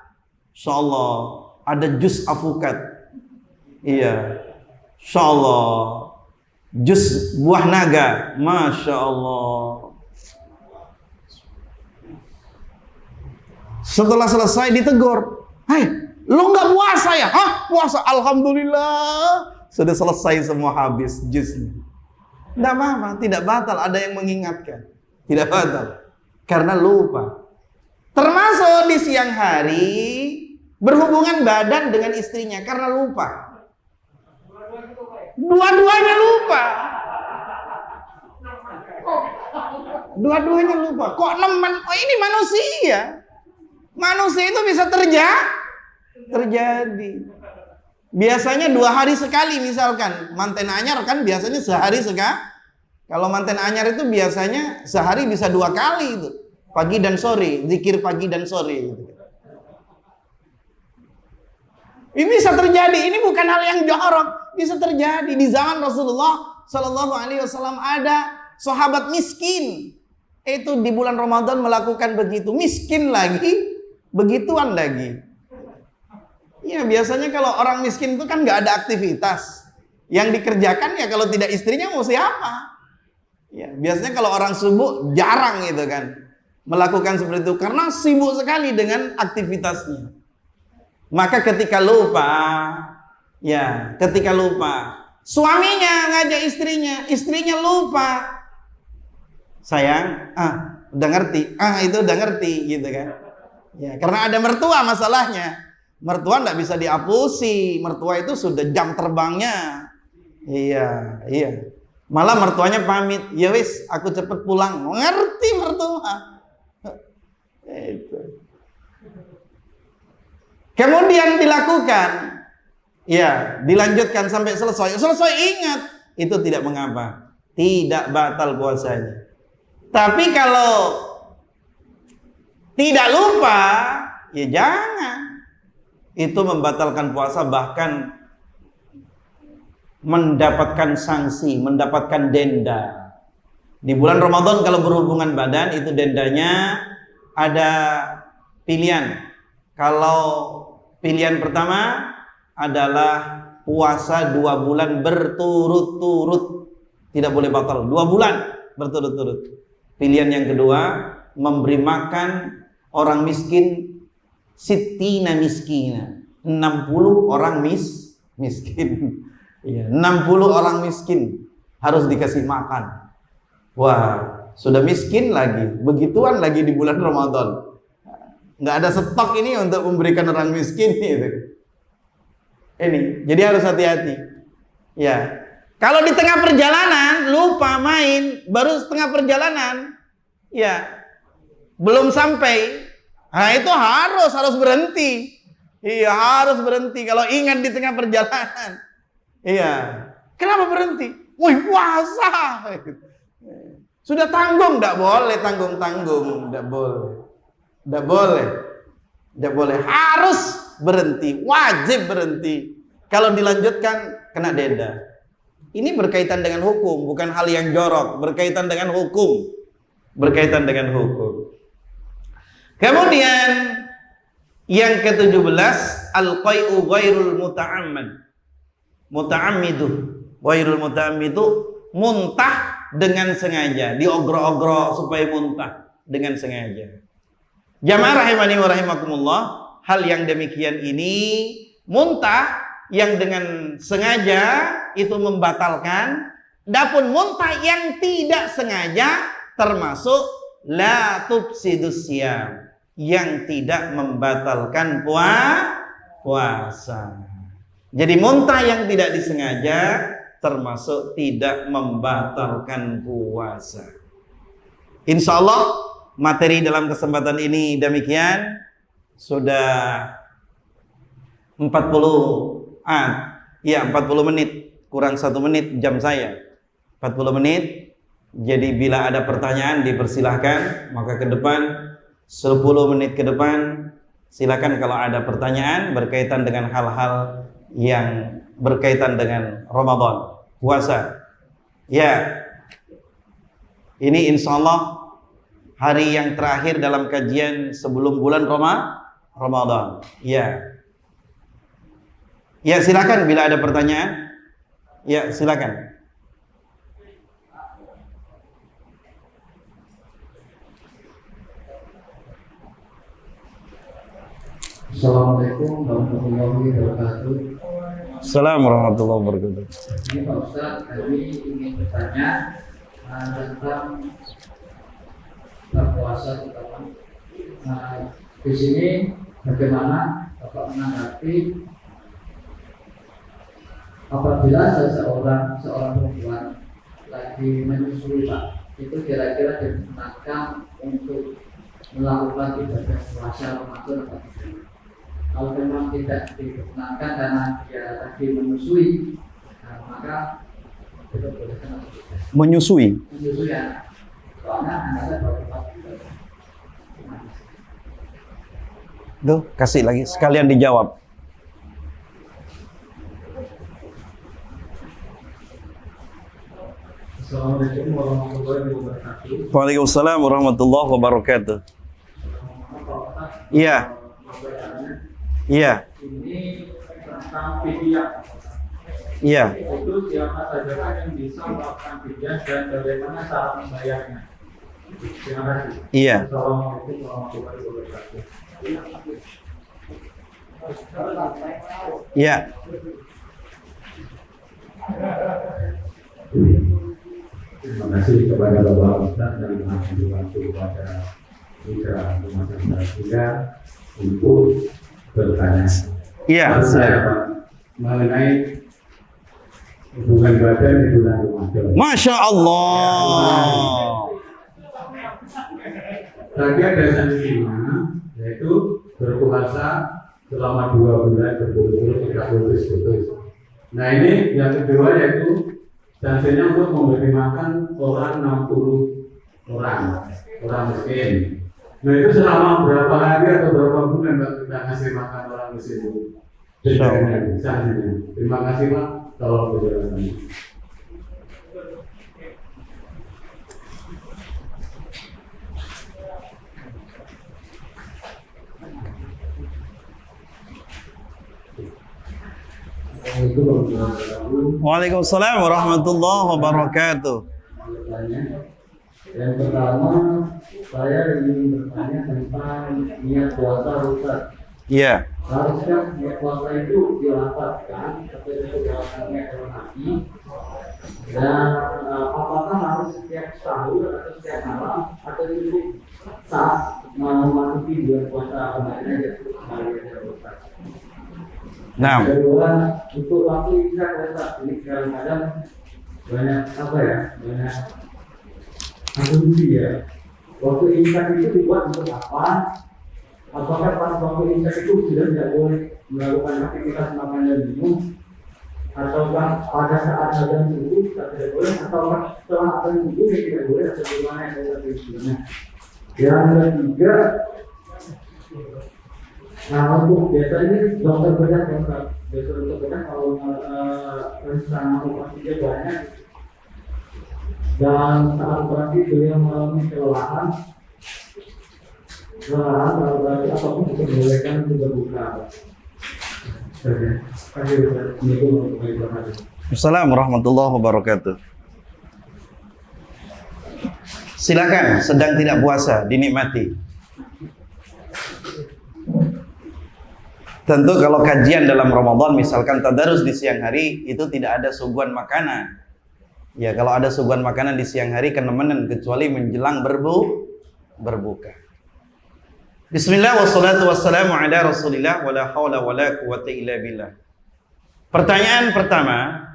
Insyaallah ada jus avukat. Iya. Insyaallah jus buah naga. Masya Allah. Setelah selesai ditegur. Hai, lu nggak puasa ya? Hah, puasa. Alhamdulillah. Sudah selesai semua, habis jusnya. Tidak apa-apa, tidak batal. Ada yang mengingatkan. Tidak batal. Karena lupa. Termasuk di siang hari berhubungan badan dengan istrinya karena lupa. Dua-duanya lupa. Dua-duanya lupa. Kok nemen? Oh, ini manusia. Manusia itu bisa terjadi. Biasanya 2 hari sekali misalkan. Manten anyar kan biasanya sehari sekali. Kalau manten anyar itu biasanya sehari bisa 2 kali itu. Pagi dan sore, zikir pagi dan sore gitu. Ini bisa terjadi, ini bukan hal yang jorok, bisa terjadi. Di zaman Rasulullah Shallallahu Alaihi Wasallam ada sahabat miskin, Itu di bulan Ramadan melakukan begitu, miskin lagi, begituan lagi. Ya biasanya kalau orang miskin itu kan nggak ada aktivitas. Yang dikerjakan ya kalau tidak istrinya mau siapa? Ya biasanya kalau orang sibuk jarang gitu kan melakukan seperti itu karena sibuk sekali dengan aktivitasnya. Maka ketika lupa, suaminya ngajak istrinya lupa. Sayang, udah ngerti, itu udah ngerti gitu kan. Ya, karena ada mertua masalahnya. Mertua nggak bisa dihapusi, mertua itu sudah jam terbangnya. Iya. Malah mertuanya pamit, ya wis, aku cepet pulang. Ngerti mertua. Itu. Kemudian dilakukan, ya, dilanjutkan sampai selesai. Selesai ingat, itu tidak mengapa, tidak batal puasanya. Tapi kalau tidak lupa, ya jangan. Itu membatalkan puasa, bahkan mendapatkan sanksi, mendapatkan denda. Di bulan Ramadan kalau berhubungan badan itu dendanya ada pilihan. Kalau pilihan pertama adalah puasa 2 bulan berturut-turut, tidak boleh batal, 2 bulan berturut-turut. Pilihan yang kedua, memberi makan orang miskin sittina miskina, 60 orang miskin. Ya, 60 orang miskin harus dikasih makan. Wah, sudah miskin lagi, begituan lagi di bulan Ramadan. Nggak ada stok ini untuk memberikan orang miskin gitu. Ini, jadi harus hati-hati. Ya, kalau di tengah perjalanan lupa main, baru setengah perjalanan, ya belum sampai, nah itu harus berhenti. Iya, harus berhenti. Kalau ingat di tengah perjalanan, iya, kenapa berhenti? Wih, puasa. Sudah tanggung, tidak boleh tanggung-tanggung, tidak boleh, harus berhenti, wajib berhenti. Kalau dilanjutkan kena denda. Ini berkaitan dengan hukum, bukan hal yang jorok, berkaitan dengan hukum. Kemudian yang ke-17, al-qai'u ghairul muta'ammidu. Ghairul muta'ammidu, muntah dengan sengaja, diogro-ogro supaya muntah dengan sengaja. Jamaah rahimani wa rahimakumullah, hal yang demikian ini muntah yang dengan sengaja itu membatalkan. Dapun muntah yang tidak sengaja termasuk la tufsidus syiyam, yang tidak membatalkan puasa. Jadi muntah yang tidak disengaja termasuk tidak membatalkan puasa. Insya Allah materi dalam kesempatan ini demikian. Sudah 40 menit, kurang 1 menit jam saya. 40 menit. Jadi bila ada pertanyaan dipersilahkan. Maka ke depan 10 menit ke depan silakan kalau ada pertanyaan berkaitan dengan hal-hal yang berkaitan dengan Ramadan, puasa. Ya, ini insya Allah hari yang terakhir dalam kajian sebelum bulan Ramadan. Ya, silakan bila ada pertanyaan. Ya, silakan. Assalamualaikum warahmatullahi wabarakatuh. Assalamualaikum warahmatullahi wabarakatuh. Ini Pak Ustaz, kami ingin bertanya tentang berpuasa terutama. Di sini bagaimana Bapak menanggapi apabila seorang perempuan lagi menyusui, Pak, itu kira-kira dibenarkan untuk melakukan ibadah puasa Ramadan atau tidak? Kalau memang tidak dibenarkan karena dia lagi menyusui, maka diperbolehkan atau tidak? Menyusui Ya. Soalnya anaknya baru 4 bulan. Tuh, kasih lagi sekalian dijawab. Assalamualaikum warahmatullahi wabarakatuh. Waalaikumsalam warahmatullahi wabarakatuh. Iya. Iya. Ini tentang fidyah. Iya. Itu siapa saja kan yang bisa melakukan fidyah dan bagaimana cara membayarnya. Terima kasih. Iya. Assalamualaikum warahmatullahi wabarakatuh. Iya. Terima kasih kepada Bapak Ustaz dan mengasih waktu kepada mitra rumah tangga kita untuk bertanya. Iya. Pak, mengenai hubungan badan di bulan Ramadan. Masya Allah. Tadi ada sanksinya, yaitu berpuasa selama 2 bulan berturut-turut tidak putus-putus. Nah ini yang kedua yaitu sanksinya untuk memberi makan orang 60 orang miskin. Nah itu selama berapa hari atau berapa bulan Pak kita ngasih makan orang miskin itu? Sanksinya. Terima kasih Pak. Tolong penjelasannya. Waalaikumsalam warahmatullahi wabarakatuh. Yang pertama, saya ingin bertanya tentang niat puasa Ustaz. Iya. Harusnya niat puasa itu dilafazkan atau dilakukannya dalam hati, dan apakah harus setiap sahur atau setiap malam atau cukup saat memasuki bulan puasa kemarin aja Ustaz. Nah. Kedua, untuk waktu isya Ustaz, ini kadang-kadang banyak banyak asumsi ya. Waktu imsak itu dibuat untuk apa? Apakah pas waktu imsak itu sudah tidak boleh melakukan aktivitas makan dan minum? Ataukah pada saat azan subuh tidak boleh? Ataukah setelah azan subuh tidak boleh? Atau bagaimana yang saya sebutnya? Yang ketiga, nah untuk biasanya dokter bedah kalau rencana operasi dia banyak. Dan saat operasi beliau mengalami kelelahan kalau berarti apapun diperbolehkan juga buka. Assalamualaikum warahmatullahi wabarakatuh. Assalamualaikum warahmatullahi wabarakatuh. Silakan, sedang tidak puasa, dinikmati. Tentu kalau kajian dalam Ramadan, misalkan tadarus di siang hari, itu tidak ada suguhan makanan. Ya, kalau ada suguhan makanan di siang hari kenemenan kecuali menjelang berbuka. Bismillah wassalatu wassalamu ala Rasulillah wala haula wala quwwata illa billah. Pertanyaan pertama,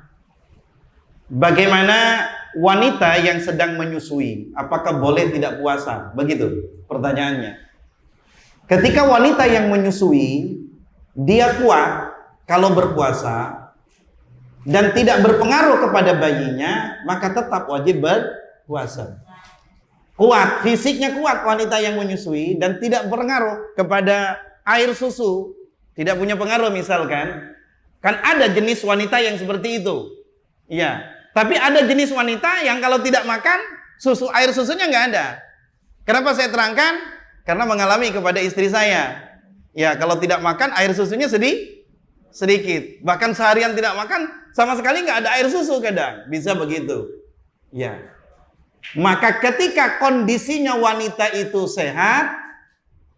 bagaimana wanita yang sedang menyusui, apakah boleh tidak puasa? Begitu pertanyaannya. Ketika wanita yang menyusui, dia kuat kalau berpuasa dan tidak berpengaruh kepada bayinya, maka tetap wajib berpuasa. Kuat, fisiknya kuat wanita yang menyusui dan tidak berpengaruh kepada air susu, tidak punya pengaruh misalkan. Kan ada jenis wanita yang seperti itu. Iya, tapi ada jenis wanita yang kalau tidak makan, air susunya nggak ada. Kenapa saya terangkan? Karena mengalami kepada istri saya. Ya, kalau tidak makan air susunya sedikit. Bahkan seharian tidak makan sama sekali nggak ada air susu kadang. Bisa begitu. Ya. Maka ketika kondisinya wanita itu sehat,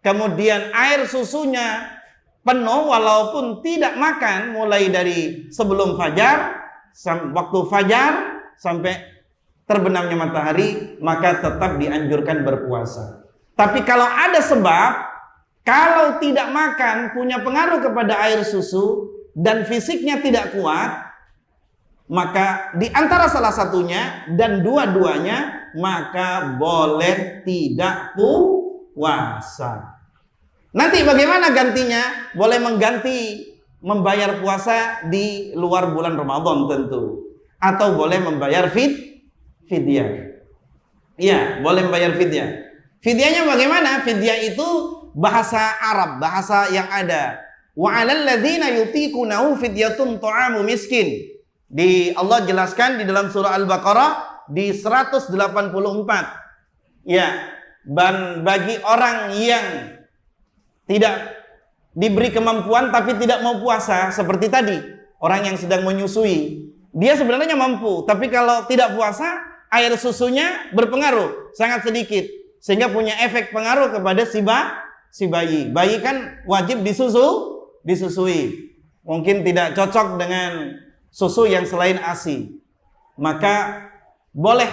kemudian air susunya penuh walaupun tidak makan mulai dari sebelum fajar, waktu fajar sampai terbenamnya matahari, maka tetap dianjurkan berpuasa. Tapi kalau ada sebab, kalau tidak makan punya pengaruh kepada air susu dan fisiknya tidak kuat, maka di antara salah satunya dan dua-duanya, maka boleh tidak puasa. Nanti bagaimana gantinya? Boleh mengganti membayar puasa di luar bulan Ramadan tentu, atau boleh membayar fidyah. Iya, boleh membayar fidyah. Fidyahnya bagaimana? Fidyah itu bahasa Arab, bahasa yang ada. Wa 'alal ladzina yutiqunahu fidyatun ta'amu miskin. Allah jelaskan di dalam surah Al-Baqarah di 184. ya, bagi orang yang tidak diberi kemampuan tapi tidak mau puasa, seperti tadi, orang yang sedang menyusui, dia sebenarnya mampu, tapi kalau tidak puasa, air susunya berpengaruh, sangat sedikit, sehingga punya efek pengaruh kepada si bayi. Bayi kan wajib disusui. Mungkin tidak cocok dengan susu yang selain ASI. Maka boleh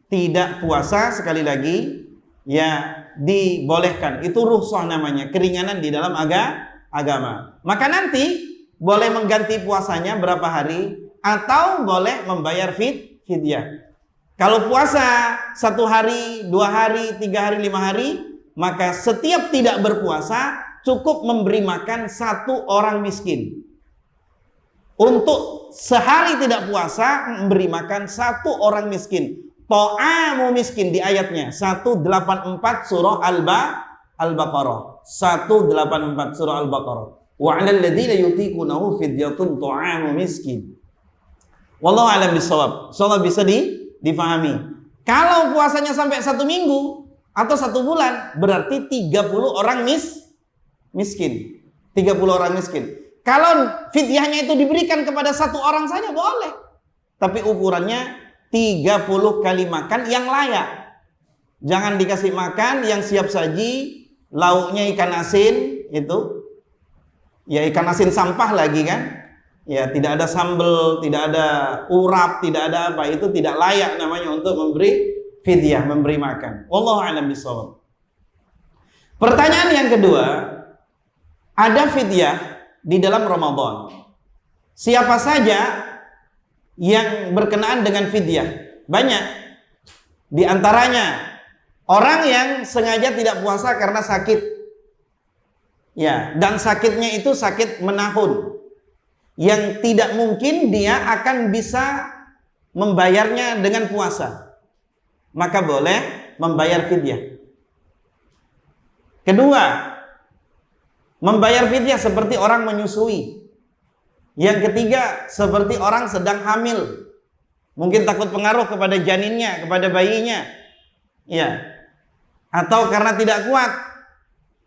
tidak puasa, sekali lagi ya dibolehkan. Itu rukhsah namanya, keringanan di dalam agama. Maka nanti boleh mengganti puasanya berapa hari, atau boleh membayar fidyah. Kalau puasa 1 hari, 2 hari, 3 hari, 5 hari, maka setiap tidak berpuasa cukup memberi makan 1 orang miskin. Untuk sehari tidak puasa, memberi makan 1 orang miskin. Ta'amu miskin di ayatnya 184 surah Al-Baqarah. 184 surah Al-Baqarah. Wa 'alal ladzina yutiqunahu fidyatun ta'amu miskin. Wallahu a'lam bishawab. Insyaallah bisa difahami. Kalau puasanya sampai 1 minggu atau 1 bulan, berarti 30 orang miskin. 30 orang miskin. Kalau fidyahnya itu diberikan kepada 1 orang saja boleh. Tapi ukurannya 30 kali makan yang layak. Jangan dikasih makan yang siap saji, lauknya ikan asin itu. Ya ikan asin sampah lagi kan. Ya tidak ada sambal, tidak ada urap, tidak ada apa. Itu tidak layak namanya untuk memberi fidyah, memberi makan. Wallahu a'lam bishawab. Pertanyaan yang kedua, ada fidyah di dalam Ramadan. Siapa saja yang berkenaan dengan fidyah? Banyak. Di antaranya orang yang sengaja tidak puasa karena sakit. Ya, dan sakitnya itu sakit menahun. Yang tidak mungkin dia akan bisa membayarnya dengan puasa. Maka boleh membayar fidyah. Kedua, membayar fidyah seperti orang menyusui. Yang ketiga, seperti orang sedang hamil. Mungkin takut pengaruh kepada janinnya, kepada bayinya. Ya. Atau karena tidak kuat.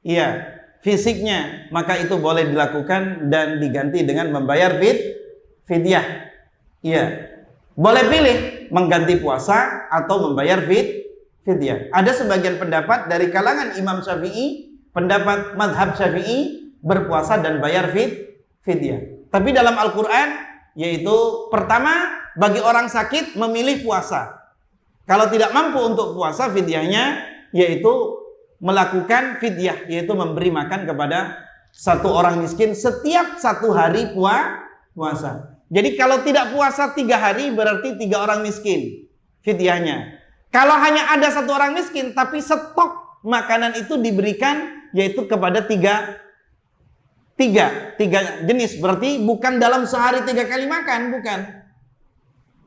Ya, fisiknya, maka itu boleh dilakukan dan diganti dengan membayar fidyah. Ya. Boleh pilih mengganti puasa atau membayar fidyah. Ada sebagian pendapat dari kalangan Imam Syafi'i, pendapat mazhab Syafi'i, berpuasa dan bayar fidyah. Tapi dalam Al-Quran, yaitu pertama, bagi orang sakit memilih puasa. Kalau tidak mampu untuk puasa, fidyahnya yaitu melakukan fidyah, yaitu memberi makan kepada 1 orang miskin setiap 1 hari puasa. Jadi kalau tidak puasa 3 hari, berarti 3 orang miskin fidyahnya. Kalau hanya ada 1 orang miskin, tapi stok makanan itu diberikan, yaitu kepada tiga jenis. Berarti bukan dalam sehari 3 kali makan, bukan.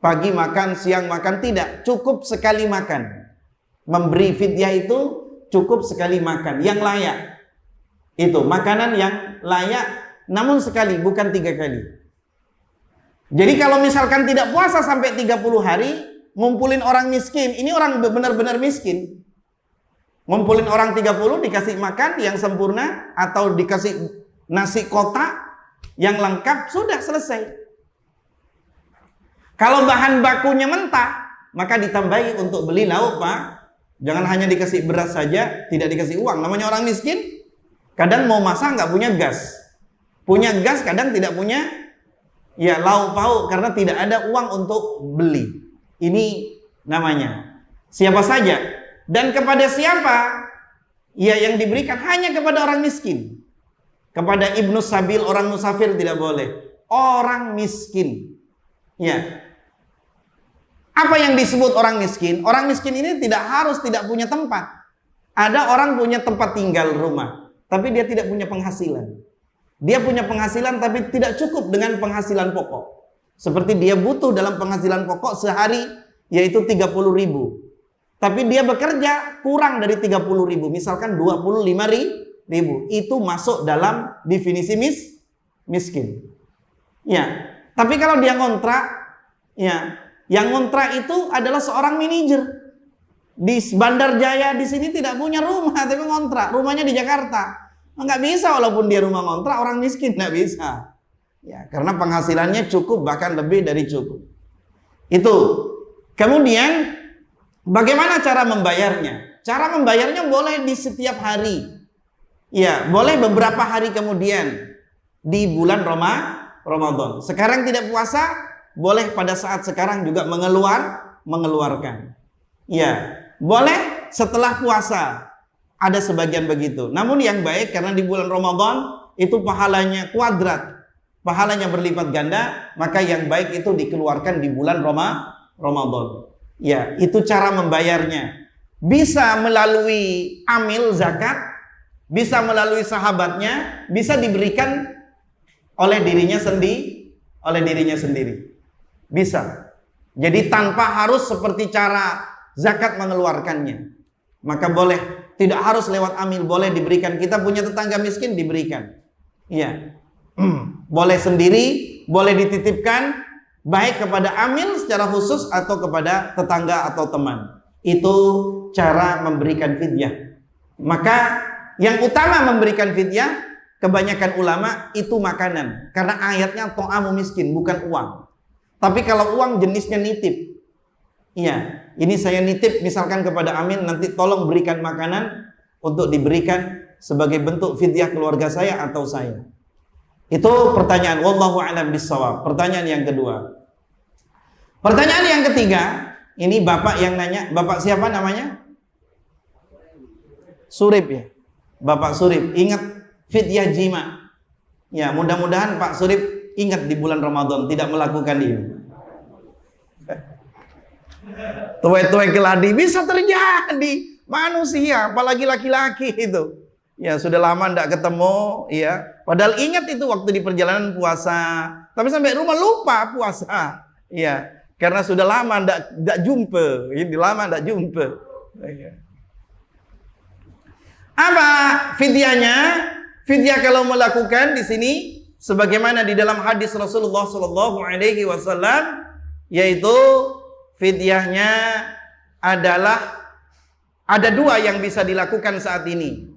Pagi makan, siang makan, tidak. Cukup sekali makan. Memberi fidyah itu cukup sekali makan, yang layak. Itu makanan yang layak, namun sekali, bukan 3 kali. Jadi kalau misalkan tidak puasa sampai 30 hari, ngumpulin orang miskin, ini orang benar-benar miskin. Ngumpulin orang 30, dikasih makan yang sempurna, atau dikasih nasi kotak yang lengkap, sudah selesai. Kalau bahan bakunya mentah, maka ditambahi untuk beli lauk, Pak. Jangan hanya dikasih beras saja, tidak dikasih uang. Namanya orang miskin, kadang mau masak nggak punya gas. Punya gas kadang tidak punya ya lauk pauk karena tidak ada uang untuk beli. Ini namanya. Siapa saja dan kepada siapa? Ya yang diberikan hanya kepada orang miskin. Kepada ibnu sabil, orang musafir tidak boleh. Orang miskin. Ya. Apa yang disebut orang miskin? Orang miskin ini tidak harus tidak punya tempat. Ada orang punya tempat tinggal rumah, tapi dia tidak punya penghasilan. Dia punya penghasilan tapi tidak cukup dengan penghasilan pokok. Seperti dia butuh dalam penghasilan pokok sehari yaitu 30.000. Tapi dia bekerja kurang dari 30.000, misalkan 25.000. Itu masuk dalam definisi miskin. Ya. Tapi kalau dia ngontrak, ya, yang ngontrak itu adalah seorang manajer. Di Bandar Jaya di sini tidak punya rumah tapi ngontrak, rumahnya di Jakarta. Nggak bisa walaupun dia rumah ngontrak, orang miskin nggak bisa. Ya, karena penghasilannya cukup bahkan lebih dari cukup. Itu. Kemudian bagaimana cara membayarnya? Cara membayarnya boleh di setiap hari. Ya, boleh beberapa hari kemudian di bulan Ramadan. Sekarang tidak puasa, boleh pada saat sekarang juga mengeluarkan. Ya, boleh setelah puasa. Ada sebagian begitu. Namun yang baik karena di bulan Ramadan itu pahalanya kuadrat, pahalanya berlipat ganda, maka yang baik itu dikeluarkan di bulan Ramadan. Ya, itu cara membayarnya. Bisa melalui amil zakat, bisa melalui sahabatnya, bisa diberikan oleh dirinya sendiri. Bisa. Jadi tanpa harus seperti cara zakat mengeluarkannya. Maka boleh, tidak harus lewat amil, boleh diberikan. Kita punya tetangga miskin, diberikan. Iya. Boleh sendiri, boleh dititipkan, baik kepada amil secara khusus atau kepada tetangga atau teman. Itu cara memberikan fidyah. Maka yang utama memberikan fidyah, kebanyakan ulama itu makanan. Karena ayatnya ta'amu miskin, bukan uang. Tapi kalau uang jenisnya nitip. Iya, ini saya nitip misalkan kepada Amin, nanti tolong berikan makanan untuk diberikan sebagai bentuk fidyah keluarga saya atau saya. Itu pertanyaan, wallahu a'lam bissawab. Pertanyaan yang kedua. Pertanyaan yang ketiga, ini bapak yang nanya, bapak siapa namanya? Surip ya. Bapak Surip, ingat fidyah jima. Ya, mudah-mudahan Pak Surip ingat di bulan Ramadan tidak melakukan ini. Tuai-tuai keladi bisa terjadi manusia, apalagi laki-laki itu. Ya sudah lama tidak ketemu, ya. Padahal ingat itu waktu di perjalanan puasa, tapi sampai rumah lupa puasa, ya. Karena sudah lama tidak jumpa, ini lama tidak jumpa. Ya. Apa fidyahnya? Fidyah kalau melakukan di sini, sebagaimana di dalam hadis Rasulullah SAW, yaitu fidyahnya adalah ada dua yang bisa dilakukan saat ini.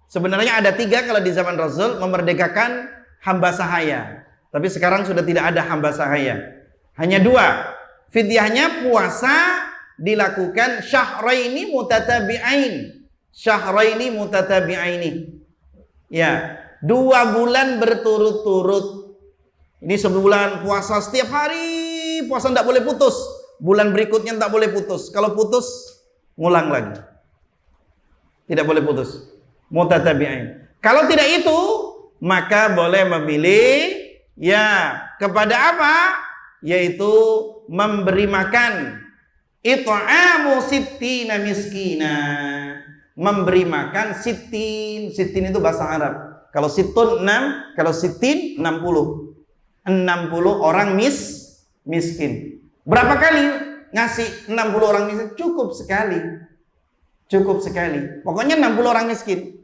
Sebenarnya ada tiga kalau di zaman Rasul, memerdekakan hamba sahaya. Tapi sekarang sudah tidak ada hamba sahaya. Hanya dua. Fidyahnya puasa dilakukan syahraini mutatabi'ain. Syahraini mutatabi'aini. Ya, 2 bulan berturut-turut. Ini sebulan puasa setiap hari, puasa tidak boleh putus. Bulan berikutnya tak boleh putus. Kalau putus, ngulang lagi. Tidak boleh putus. Mutatabi'ain. Kalau tidak itu, maka boleh memilih ya kepada apa? Yaitu memberi makan. It'amu sittina miskina. Memberi makan sittin. Sittin itu bahasa Arab. Kalau sittun 6, kalau sittin 60. 60 orang miskin. Berapa kali ngasih 60 orang miskin? Cukup sekali. Cukup sekali. Pokoknya 60 orang miskin.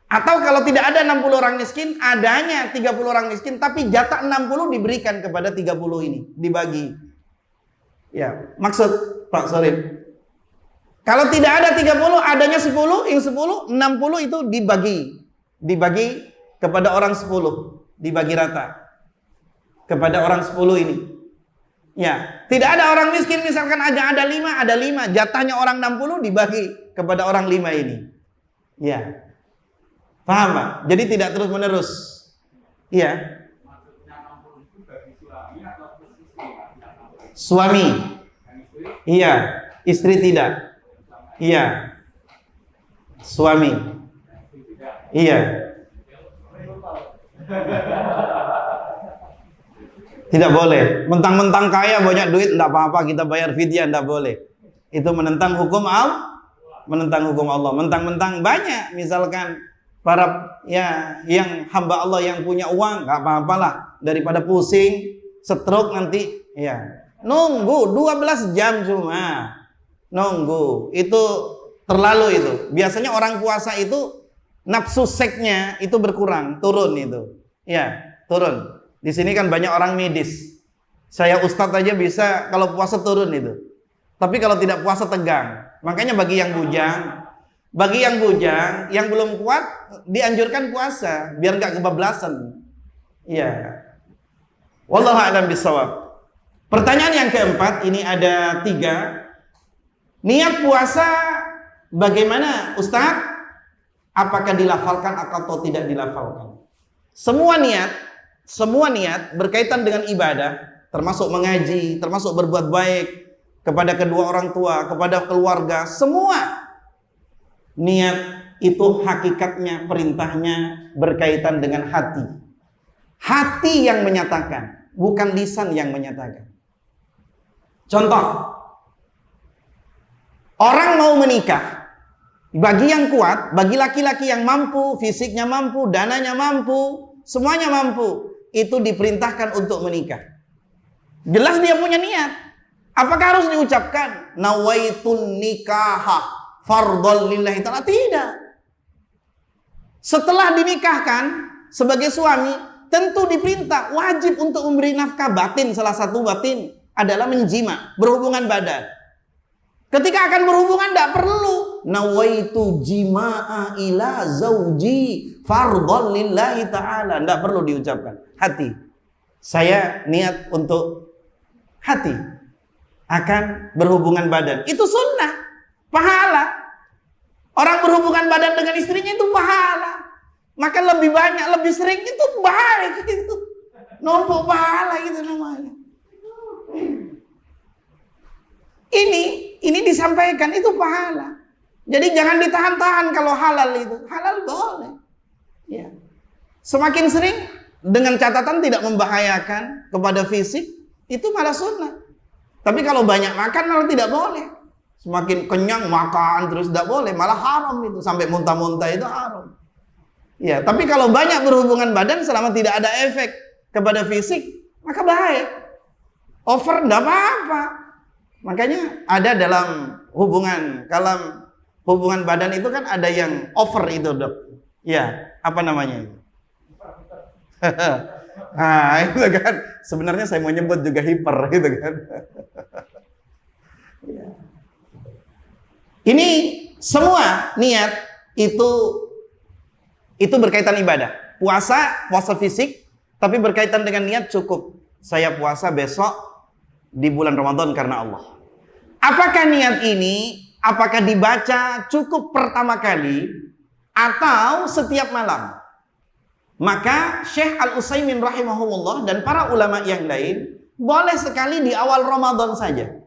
Atau kalau tidak ada 60 orang miskin, adanya 30 orang miskin, tapi jatah 60 diberikan kepada 30 ini. Dibagi. Ya, maksud Pak Sorif. Kalau tidak ada 30, adanya 10, yang 10, 60 itu dibagi. Dibagi kepada orang 10. Dibagi rata. Kepada orang 10 ini. Ya, tidak ada orang miskin misalkan ada 5, jatahnya orang 60 dibagi kepada orang 5 ini. Ya. Paham, Pak? Jadi tidak terus-menerus. Iya. Suami. Iya, istri tidak. Iya. Suami. Iya. Tidak boleh. Mentang-mentang kaya banyak duit tidak apa-apa kita bayar fidyah, tidak boleh. Itu menentang hukum Allah. Menentang hukum Allah. Mentang-mentang banyak misalkan para ya yang hamba Allah yang punya uang, nggak apa-apalah daripada pusing, stroke nanti ya. Nunggu 12 jam cuma. Nunggu. Itu terlalu itu. Biasanya orang puasa itu nafsu seksnya itu berkurang, turun itu. Ya, turun. Di sini kan banyak orang medis. Saya ustadz aja bisa kalau puasa turun itu. Tapi kalau tidak puasa tegang. Makanya bagi yang bujang, yang belum kuat dianjurkan puasa biar nggak kebablasan. Iya. Wallahu a'lam bishawab. Pertanyaan yang keempat, ini ada 3. Niat puasa bagaimana, Ustaz? Apakah dilafalkan atau tidak dilafalkan? Semua niat berkaitan dengan ibadah, termasuk mengaji, termasuk berbuat baik kepada kedua orang tua, kepada keluarga, semua niat itu hakikatnya, perintahnya berkaitan dengan hati. Hati yang menyatakan, bukan lisan yang menyatakan. Contoh, orang mau menikah, bagi yang kuat, bagi laki-laki yang mampu, fisiknya mampu, dananya mampu, semuanya mampu, itu diperintahkan untuk menikah. Jelas dia punya niat. Apakah harus diucapkan nawaitun nikaha fardhon lillahi ta'ala? Tidak. Setelah dinikahkan sebagai suami, tentu diperintah wajib untuk memberi nafkah batin. Salah satu batin adalah menjima, berhubungan badan. Ketika akan berhubungan tidak perlu nawaitu jima'a ila zauji fardhon lillahi ta'ala, tidak perlu diucapkan. Hati, saya niat untuk hati akan berhubungan badan, itu sunnah, pahala. Orang berhubungan badan dengan istrinya itu pahala. Maka lebih banyak, lebih sering itu baik gitu. Numpuk pahala gitu namanya. Ini disampaikan itu pahala. Jadi jangan ditahan-tahan kalau halal itu. Halal boleh. Ya. Semakin sering dengan catatan tidak membahayakan kepada fisik, itu malah sunnah. Tapi kalau banyak makan malah tidak boleh. Semakin kenyang makan terus tidak boleh, malah haram itu, sampai muntah-muntah itu haram. Ya, tapi kalau banyak berhubungan badan selama tidak ada efek kepada fisik, maka baik. Over tidak apa-apa. Makanya ada dalam hubungan badan itu kan ada yang over itu, Dok. Ya, apa namanya itu? Nah, itu kan sebenarnya saya mau nyebut juga hiper gitu kan. Ini semua niat itu berkaitan ibadah. Puasa fisik, tapi berkaitan dengan niat cukup. Saya puasa besok di bulan Ramadan karena Allah. Apakah niat ini apakah dibaca cukup pertama kali atau setiap malam? Maka Syekh Al-Utsaimin rahimahullah dan para ulama yang lain boleh sekali di awal Ramadan saja.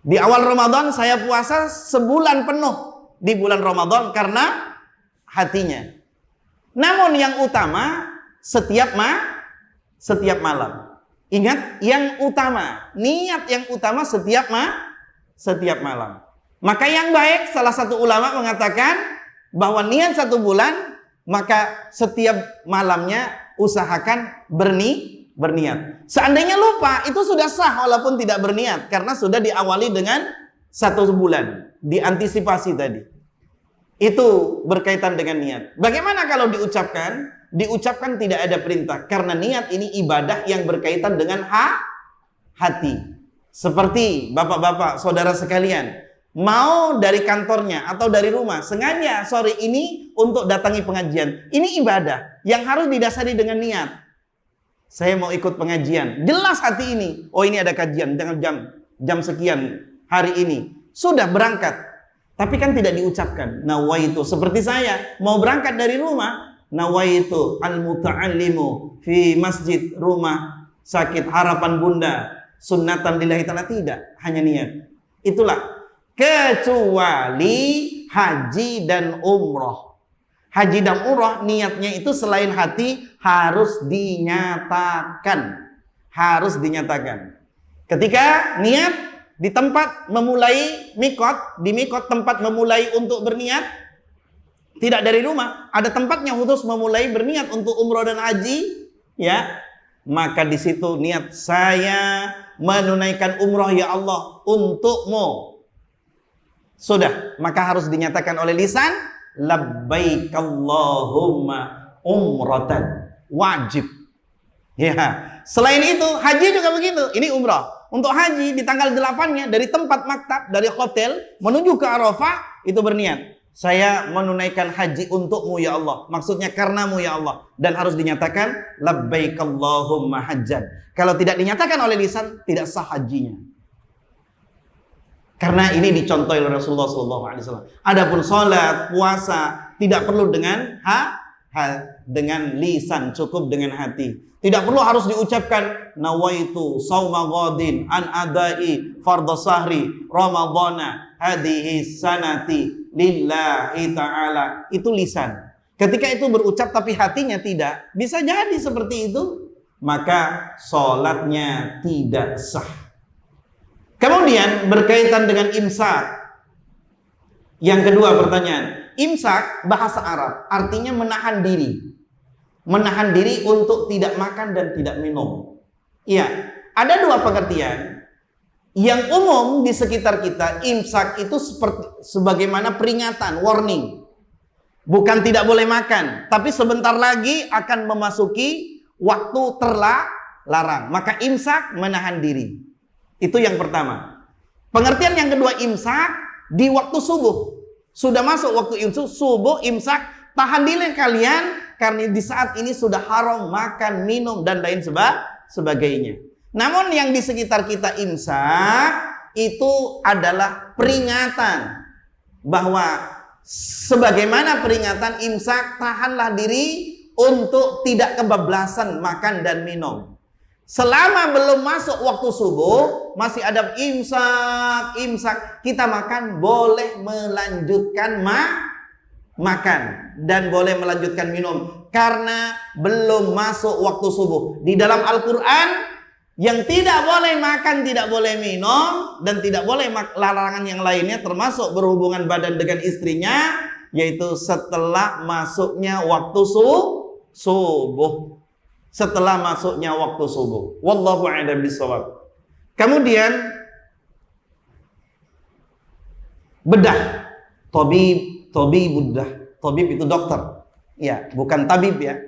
Di awal Ramadan saya puasa sebulan penuh di bulan Ramadan karena hatinya. Namun yang utama setiap malam. Ingat, yang utama, niat yang utama setiap malam. Maka yang baik, salah satu ulama mengatakan bahwa niat 1 bulan, maka setiap malamnya usahakan berniat. Seandainya lupa, itu sudah sah walaupun tidak berniat, karena sudah diawali dengan 1 bulan, diantisipasi tadi. Itu berkaitan dengan niat. Bagaimana kalau diucapkan? Diucapkan tidak ada perintah, karena niat ini ibadah yang berkaitan dengan hati. Seperti bapak-bapak, saudara sekalian, mau dari kantornya atau dari rumah, sengaja sore ini untuk datangi pengajian. Ini ibadah yang harus didasari dengan niat. Saya mau ikut pengajian, jelas hati ini, oh ini ada kajian dengan jam sekian hari ini, sudah berangkat. Tapi kan tidak diucapkan nawaitu. Seperti saya mau berangkat dari rumah, nawaitu al-muta'allimu fi masjid rumah sakit harapan bunda sunnatan lillahi ta'ala, tidak, hanya niat. Itulah, kecuali haji dan umroh. Haji dan umroh niatnya itu selain hati harus dinyatakan. Ketika niat di tempat memulai mikot, di mikot tempat memulai untuk berniat, tidak dari rumah, ada tempatnya khusus memulai berniat untuk umroh dan haji, ya, maka di situ niat saya menunaikan umroh ya Allah untukmu. Sudah, maka harus dinyatakan oleh lisan, labbaik Allahumma umratan, wajib. Ya, selain itu haji juga begitu. Ini umroh. untuk haji di tanggal 8-nya dari tempat maktab, dari hotel menuju ke Arafah itu berniat, saya menunaikan haji untukmu ya Allah. Maksudnya karenamu ya Allah. Dan harus dinyatakan labbaik Allahumma hajjan. Kalau tidak dinyatakan oleh lisan, tidak sah hajinya. Karena ini dicontoh oleh Rasulullah SAW. Adapun sholat, puasa tidak perlu dengan dengan lisan, cukup dengan hati. Tidak perlu harus diucapkan nawaitu sauma ghadin an adai fardhu sahri ramadhana hadhihi sanati lillahi ta'ala. Itu lisan. Ketika itu berucap tapi hatinya tidak, bisa jadi seperti itu, maka sholatnya tidak sah. Kemudian berkaitan dengan imsak. Yang kedua pertanyaan, imsak bahasa Arab artinya menahan diri. Menahan diri untuk tidak makan dan tidak minum. Iya, ada dua pengertian. Yang umum di sekitar kita, imsak itu seperti sebagaimana peringatan, warning. Bukan tidak boleh makan, tapi sebentar lagi akan memasuki waktu terlarang. Maka imsak menahan diri. Itu yang pertama. Pengertian yang kedua, imsak di waktu subuh. Sudah masuk waktu subuh, imsak, tahan diri kalian karena di saat ini sudah haram makan, minum dan lain sebagainya. Namun yang di sekitar kita imsak itu adalah peringatan bahwa sebagaimana peringatan imsak, tahanlah diri untuk tidak kebablasan makan dan minum. Selama belum masuk waktu subuh, masih ada imsak, kita makan, boleh melanjutkan makan dan boleh melanjutkan minum karena belum masuk waktu subuh. Di dalam Al-Quran yang tidak boleh makan, tidak boleh minum dan tidak boleh larangan yang lainnya termasuk berhubungan badan dengan istrinya, yaitu setelah masuknya waktu subuh. Setelah masuknya waktu subuh. Wallahu a'lam bishawab. Kemudian bedah, budah. Tabib itu dokter. Ya, bukan tabib ya.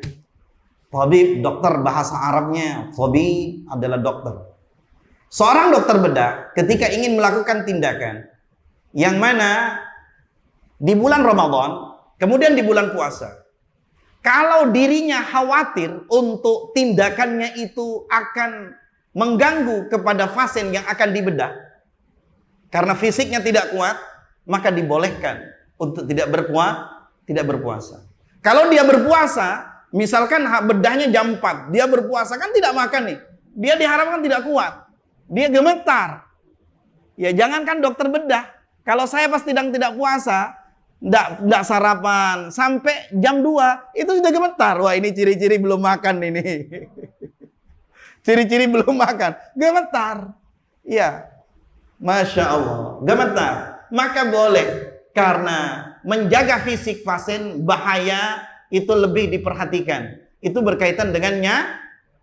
Tabib, dokter bahasa Arabnya. Tabib adalah dokter. Seorang dokter bedah ketika ingin melakukan tindakan yang mana di bulan Ramadan, kemudian di bulan puasa, kalau dirinya khawatir untuk tindakannya itu akan mengganggu kepada pasien yang akan dibedah, karena fisiknya tidak kuat, maka dibolehkan untuk tidak berpuasa. Kalau dia berpuasa, misalkan bedahnya jam 4, dia berpuasa kan tidak makan nih. Dia diharapkan tidak kuat. Dia gemetar. Ya jangankan dokter bedah. Kalau saya pas tidak puasa, Nggak sarapan sampai jam 2 itu sudah gemetar. Wah, ini ciri-ciri belum makan ini. Ciri-ciri belum makan, gemetar. Iya. Masya Allah, gemetar. Maka boleh, karena menjaga fisik pasien bahaya itu lebih diperhatikan. Itu berkaitan dengan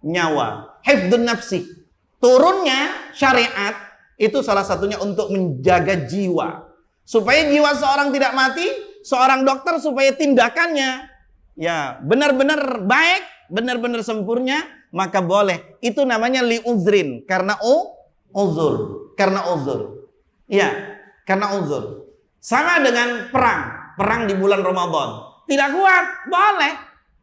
nyawa. Hifdzun nafsi. Turunnya syariat itu salah satunya untuk menjaga jiwa. Supaya jiwa seorang tidak mati, seorang dokter supaya tindakannya ya benar-benar baik, benar-benar sempurna, maka boleh. Itu namanya liuzrin, karena uzur, karena uzur. Ya, karena uzur. Sama dengan perang di bulan Ramadan. Tidak kuat, boleh.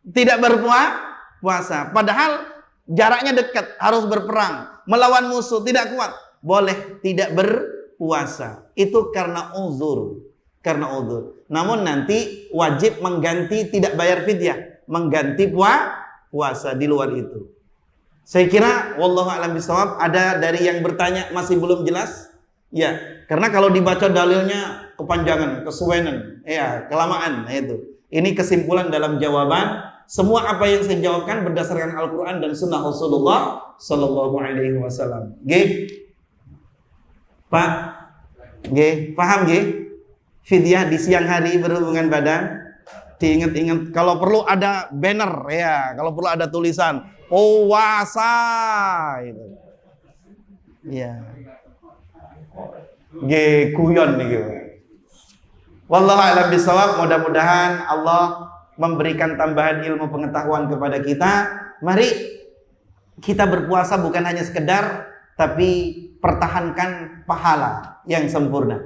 Tidak berpuasa. Padahal jaraknya dekat, harus berperang, melawan musuh, tidak kuat. Boleh tidak berpuasa. Itu karena uzur. Karena uzur. Namun nanti wajib mengganti, tidak bayar fidyah, mengganti puasa di luar itu. Saya kira wallahu a'lam bishawab. Ada dari yang bertanya masih belum jelas? Ya, karena kalau dibaca dalilnya kepanjangan, kesuwenan, ya, kelamaan. Nah itu. Ini kesimpulan dalam jawaban. Semua apa yang saya jawabkan berdasarkan Al-Quran dan Sunnah Rasulullah Sallallahu Alaihi Wasallam. Pak, paham fidyah di siang hari berhubungan badan? Diingat-ingat, kalau perlu ada banner ya, kalau perlu ada tulisan puasa itu. Ya. Kuyon nih gitu. Wallahu a'lam bishawab. Mudah-mudahan Allah memberikan tambahan ilmu pengetahuan kepada kita. Mari kita berpuasa bukan hanya sekedar tapi pertahankan pahala yang sempurna.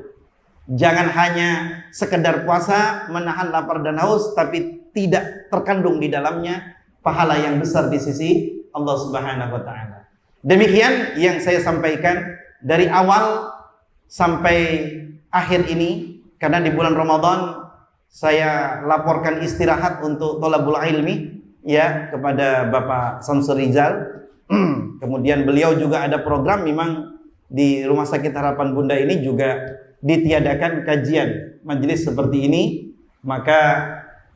Jangan hanya sekedar puasa, menahan lapar dan haus, tapi tidak terkandung di dalamnya pahala yang besar di sisi Allah Subhanahu wa Ta'ala. Demikian yang saya sampaikan dari awal sampai akhir ini, karena di bulan Ramadan saya laporkan istirahat untuk thalabul ilmi ya kepada Bapak Samsul Rizal. Kemudian beliau juga ada program, memang di Rumah Sakit Harapan Bunda ini juga ditiadakan kajian majelis seperti ini. Maka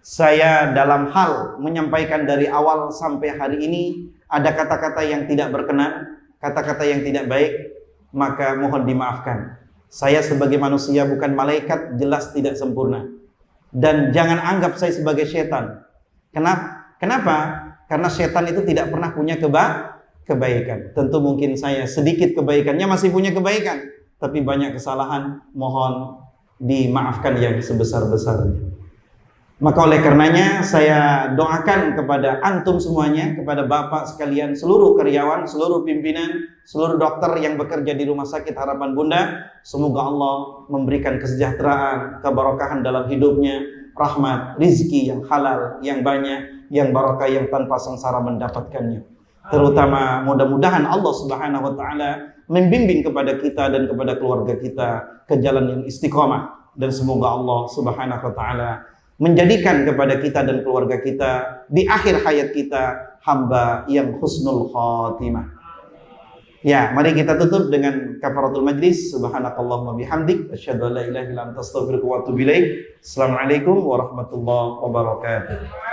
saya dalam hal menyampaikan dari awal sampai hari ini, ada kata-kata yang tidak berkenan, kata-kata yang tidak baik, maka mohon dimaafkan. Saya sebagai manusia bukan malaikat, jelas tidak sempurna. Dan jangan anggap saya sebagai setan. Kenapa? Karena setan itu tidak pernah punya kebaikan. Tentu mungkin saya sedikit kebaikannya masih punya kebaikan, tapi banyak kesalahan, mohon dimaafkan yang sebesar-besarnya. Maka oleh karenanya saya doakan kepada antum semuanya, kepada bapak sekalian, seluruh karyawan, seluruh pimpinan, seluruh dokter yang bekerja di Rumah Sakit Harapan Bunda, semoga Allah memberikan kesejahteraan, keberkahan dalam hidupnya, rahmat, rizki yang halal, yang banyak, yang barokah, yang tanpa sengsara mendapatkannya. Terutama mudah-mudahan Allah Subhanahu wa Ta'ala membimbing kepada kita dan kepada keluarga kita ke jalan yang istiqomah, dan semoga Allah Subhanahu wa Ta'ala menjadikan kepada kita dan keluarga kita di akhir hayat kita hamba yang husnul khatimah. Ya, mari kita tutup dengan kafaratul majlis. Subhanakallahumma bihamdik, asyhadu an la ilaha illa anta astaghfiruka wa atubu ilaik. Assalamualaikum warahmatullahi wabarakatuh.